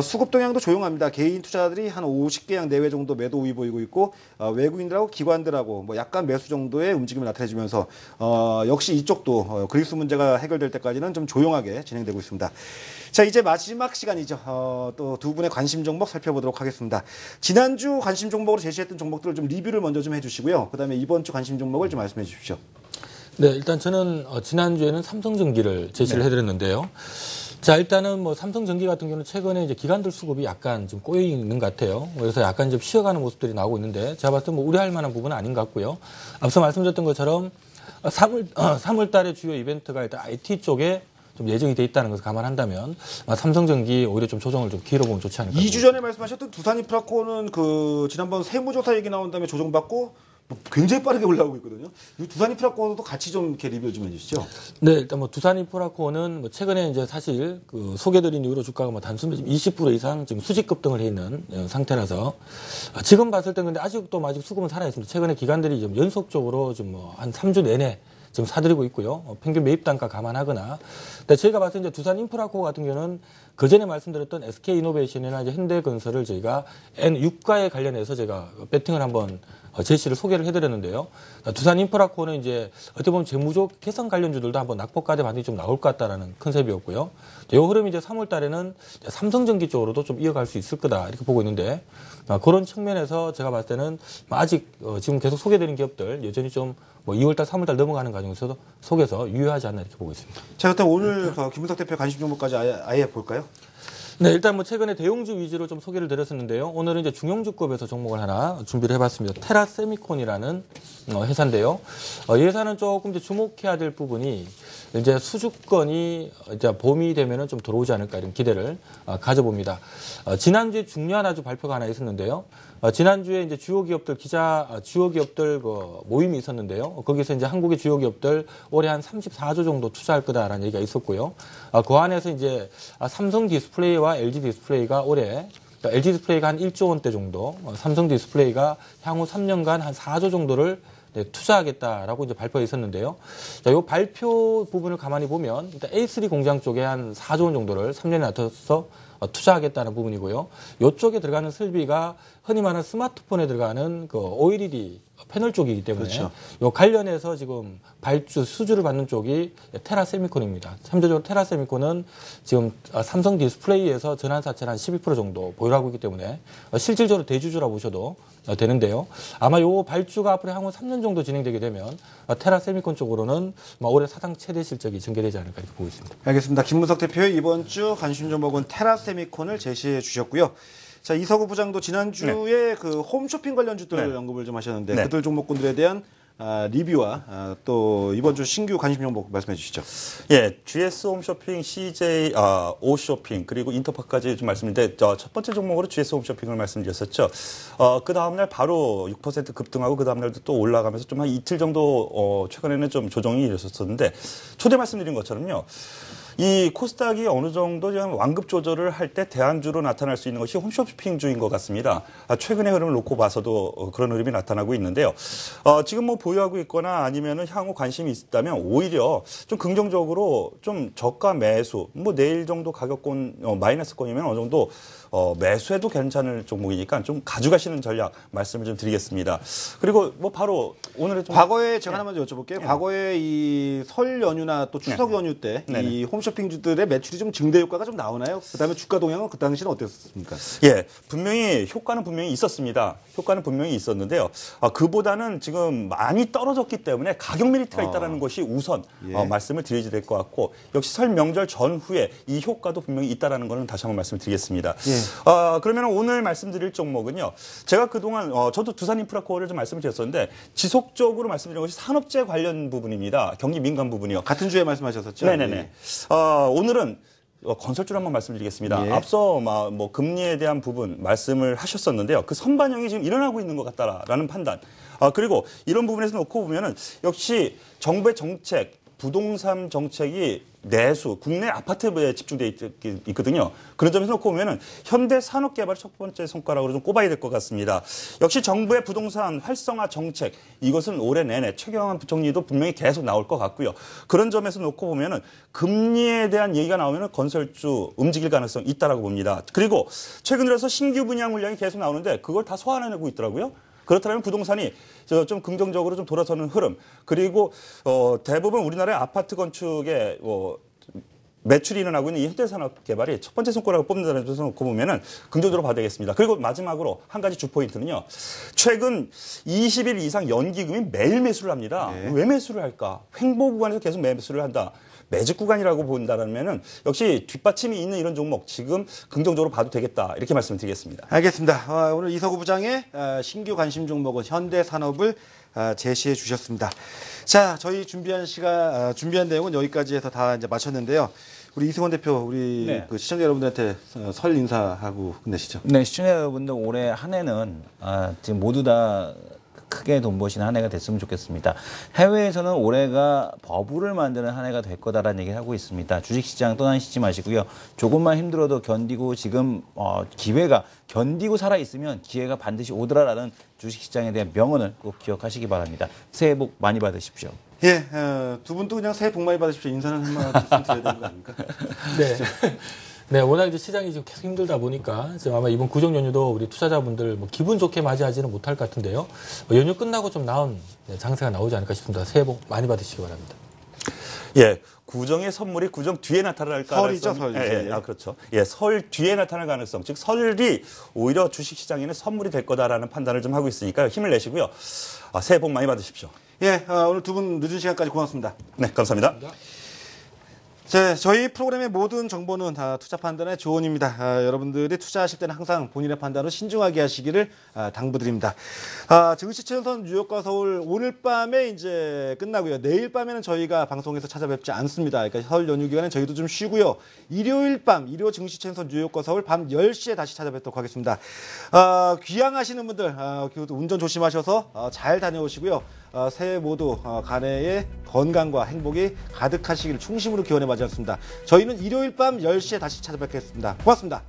수급 동향도 조용합니다. 개인 투자들이 한 50개양 내외 정도 매도 우위 보이고 있고 외국인들하고 기관들하고 뭐 약간 매수 정도의 움직임을 나타내주면서 역시 이쪽도 그리스 문제가 해결될 때까지는 좀 조용하게 진행되고 있습니다. 자, 이제 마지막 시간이죠. 또 두 분의 관심 종목 살펴보도록 하겠습니다. 지난주 관심 종목으로 제시했던 종목들을 좀 리뷰를 먼저 좀 해주시고요. 그다음에 이번 주 관심 종목을 좀 말씀해 주십시오. 네, 일단 저는 지난주에는 삼성전기를 제시를 해드렸는데요. 자, 일단은 뭐 삼성전기 같은 경우는 최근에 이제 기관들 수급이 약간 좀 꼬여 있는 것 같아요. 그래서 약간 좀 쉬어가는 모습들이 나오고 있는데 제가 봤을 때 뭐 우려할 만한 부분은 아닌 것 같고요. 앞서 말씀드렸던 것처럼 3월 달에 주요 이벤트가 일단 IT 쪽에 좀 예정이 돼 있다는 것을 감안한다면 삼성전기 오히려 좀 조정을 좀 길어보면 좋지 않을까. 2주 전에 말씀하셨던 두산인프라코는 지난번 세무조사 얘기 나온 다음에 조정받고 굉장히 빠르게 올라오고 있거든요. 이 두산인프라코도 같이 좀 이렇게 리뷰 좀 해주시죠. 네, 일단 뭐 두산인프라코는 뭐 최근에 이제 사실 소개드린 이후로 주가가 뭐 단순히 20% 이상 지금 수직 급등을 해 있는 상태라서 지금 봤을 때 근데 아직도 아직 수급은 살아 있습니다. 최근에 기관들이 좀 연속적으로 좀 뭐 한 3주 내내 지금 사들이고 있고요. 평균 매입 단가 감안하거나. 근데 저희가 봤을 때 이제 두산인프라코 같은 경우는 그 전에 말씀드렸던 SK이노베이션이나 이제 현대건설을 저희가 유가에 관련해서 제가 배팅을 한번 제시를 소개를 해드렸는데요. 두산 인프라코는 이제 어떻게 보면 재무적 개선 관련주들도 한번 낙폭과대 반등이 좀 나올 것 같다라는 컨셉이었고요. 이 흐름이 이제 3월 달에는 삼성전기 쪽으로도 좀 이어갈 수 있을 거다 이렇게 보고 있는데 그런 측면에서 제가 봤을 때는 아직 지금 계속 소개드린 기업들 여전히 좀 2월달, 3월달 넘어가는 과정에서도 속에서 유효하지 않나 이렇게 보고 있습니다. 자, 그렇다면 오늘 김문석 대표 관심 종목까지 아예 볼까요? 네, 일단 최근에 대형주 위주로 좀 소개를 드렸었는데요. 오늘은 이제 중형주급에서 종목을 하나 준비를 해봤습니다. 테라세미콘이라는 회사인데요. 이 회사는 조금 이제 주목해야 될 부분이 이제 수주권이 이제 봄이 되면은 좀 들어오지 않을까 이런 기대를 가져봅니다. 지난주에 중요한 아주 발표가 하나 있었는데요. 지난주에 이제 주요 기업들 모임이 있었는데요. 거기서 이제 한국의 주요 기업들 올해 한 34조 정도 투자할 거다라는 얘기가 있었고요. 그 안에서 이제 삼성 디스플레이와 LG 디스플레이가 올해 LG 디스플레이가 한 1조 원대 정도, 삼성 디스플레이가 향후 3년간 한 4조 정도를 투자하겠다라고 이제 발표가 있었는데요. 자, 요 발표 부분을 가만히 보면 일단 A3 공장 쪽에 한 4조 원 정도를 3년에 나눠서 투자하겠다는 부분이고요. 이쪽에 들어가는 설비가 흔히 말하는 스마트폰에 들어가는 그 OLED 패널 쪽이기 때문에 그렇죠. 요 관련해서 지금 수주를 받는 쪽이 테라세미콘입니다. 참조적으로 테라세미콘은 지금 삼성 디스플레이에서 전환사채를 한 12% 정도 보유하고 있기 때문에 실질적으로 대주주라고 보셔도 되는데요. 아마 요 발주가 앞으로 향후 3년 정도 진행되게 되면 테라세미콘 쪽으로는 올해 사상 최대 실적이 전개되지 않을까 이렇게 보고 있습니다. 알겠습니다. 김문석 대표의 이번 주 관심 종목은 테라세미콘을 제시해 주셨고요. 자, 이서구 부장도 지난주에 그 홈쇼핑 관련주들 언급을 좀 하셨는데 그들 종목군들에 대한 리뷰와 또 이번 주 신규 관심 종목 말씀해 주시죠. 예, GS 홈쇼핑, CJ 오쇼핑 그리고 인터파까지 좀 말씀드렸는데 첫 번째 종목으로 GS 홈쇼핑을 말씀드렸었죠. 그 다음날 바로 6% 급등하고 그 다음날도 또 올라가면서 좀 한 이틀 정도 최근에는 좀 조정이 일었었는데 초대 말씀드린 것처럼요. 이 코스닥이 어느 정도 지금 완급 조절을 할 때 대안주로 나타날 수 있는 것이 홈쇼핑주인 것 같습니다. 최근의 흐름을 놓고 봐서도 그런 흐름이 나타나고 있는데요. 지금 보유하고 있거나 아니면은 향후 관심이 있다면 오히려 좀 긍정적으로 좀 저가 매수, 내일 정도 가격권 마이너스권이면 어느 정도 매수해도 괜찮을 종목이니까 좀 가져가시는 전략 말씀을 좀 드리겠습니다. 그리고 바로 오늘의 좀 과거에 제가 하나만 여쭤볼게요. 과거에 이 설 연휴나 또 추석 연휴 때 이 홈쇼핑주들의 매출이 좀 증대 효과가 좀 나오나요? 그다음에 주가 동향은 그 당시는 어땠습니까? 예, 분명히 효과는 분명히 있었습니다. 효과는 분명히 있었는데요. 그보다는 지금 많이 떨어졌기 때문에 가격 메리트가 있다는 것이 우선 말씀을 드려야 될 것 같고 역시 설 명절 전후에 이 효과도 분명히 있다는 것은 다시 한번 말씀을 드리겠습니다. 그러면 오늘 말씀드릴 종목은요. 제가 그동안 저도 두산 인프라코어를 좀 말씀을 드렸었는데 지속적으로 말씀드린 것이 산업재 관련 부분입니다. 경기 민감 부분이요. 같은 주에 말씀하셨었죠? 네네네. 오늘은 건설주를 한번 말씀드리겠습니다. 예. 앞서 금리에 대한 부분 말씀을 하셨었는데요. 그 선반영이 지금 일어나고 있는 것 같다라는 판단. 그리고 이런 부분에서 놓고 보면은 역시 정부의 정책, 부동산 정책이 내수, 국내 아파트에 집중되어 있거든요. 그런 점에서 놓고 보면은 현대산업개발 첫 번째 손가락으로 좀 꼽아야 될 것 같습니다. 역시 정부의 부동산 활성화 정책, 이것은 올해 내내 최경환 부총리도 분명히 계속 나올 것 같고요. 그런 점에서 놓고 보면은 금리에 대한 얘기가 나오면은 건설주 움직일 가능성이 있다라고 봅니다. 그리고 최근 들어서 신규 분양 물량이 계속 나오는데 그걸 다 소화해내고 있더라고요. 그렇다면 부동산이 좀 긍정적으로 좀 돌아서는 흐름. 그리고 대부분 우리나라의 아파트 건축에 매출이 일어나고 있는 이 현대산업개발이 첫 번째 손가락을 뽑는다는 점에서 놓고 보면은 긍정적으로 봐야 되겠습니다. 그리고 마지막으로 한 가지 주포인트는요. 최근 20일 이상 연기금이 매일 매수를 합니다. 왜 매수를 할까? 횡보 구간에서 계속 매수를 한다. 매직 구간이라고 본다면은 역시 뒷받침이 있는 이런 종목 지금 긍정적으로 봐도 되겠다 이렇게 말씀드리겠습니다. 알겠습니다. 오늘 이서구 부장의 신규 관심 종목은 현대산업을 제시해 주셨습니다. 자, 저희 준비한 내용은 여기까지 해서 다 이제 마쳤는데요. 우리 이승원 대표, 우리 그 시청자 여러분들한테 설 인사하고 끝내시죠. 네, 시청자 여러분들 올해 한 해는 지금 모두 다 크게 돈 버시는 한 해가 됐으면 좋겠습니다. 해외에서는 올해가 버블을 만드는 한 해가 될 거다라는 얘기를 하고 있습니다. 주식시장 떠나시지 마시고요. 조금만 힘들어도 견디고 지금 기회가 견디고 살아있으면 기회가 반드시 오더라라는 주식시장에 대한 명언을 꼭 기억하시기 바랍니다. 새해 복 많이 받으십시오. 예, 두 분도 그냥 새해 복 많이 받으십시오. 인사는 한마디 드려야 되는 거 아닙니까? 네. 네, 워낙 이제 시장이 지금 계속 힘들다 보니까 지금 아마 이번 구정 연휴도 우리 투자자분들 뭐 기분 좋게 맞이하지는 못할 것 같은데요. 연휴 끝나고 좀 나은 장세가 나오지 않을까 싶습니다. 새해 복 많이 받으시기 바랍니다. 예, 구정의 선물이 구정 뒤에 나타날 가능성. 설이죠, 설. 예, 아, 그렇죠. 예, 설 뒤에 나타날 가능성. 즉, 설이 오히려 주식 시장에는 선물이 될 거다라는 판단을 좀 하고 있으니까 힘을 내시고요. 새해 복 많이 받으십시오. 예, 오늘 두 분 늦은 시간까지 고맙습니다. 네, 감사합니다. 네, 저희 프로그램의 모든 정보는 다 투자 판단의 조언입니다. 여러분들이 투자하실 때는 항상 본인의 판단으로 신중하게 하시기를 당부드립니다. 증시체선 뉴욕과 서울 오늘 밤에 이제 끝나고요. 내일 밤에는 저희가 방송에서 찾아뵙지 않습니다. 그러니까 설 연휴 기간에 저희도 좀 쉬고요. 일요일 밤, 일요 증시체선 뉴욕과 서울 밤 10시에 다시 찾아뵙도록 하겠습니다. 귀향하시는 분들 운전 조심하셔서 잘 다녀오시고요. 새해 모두 간해의 건강과 행복이 가득하시길 충심으로 기원해 마지 않습니다. 저희는 일요일 밤 10시에 다시 찾아뵙겠습니다. 고맙습니다.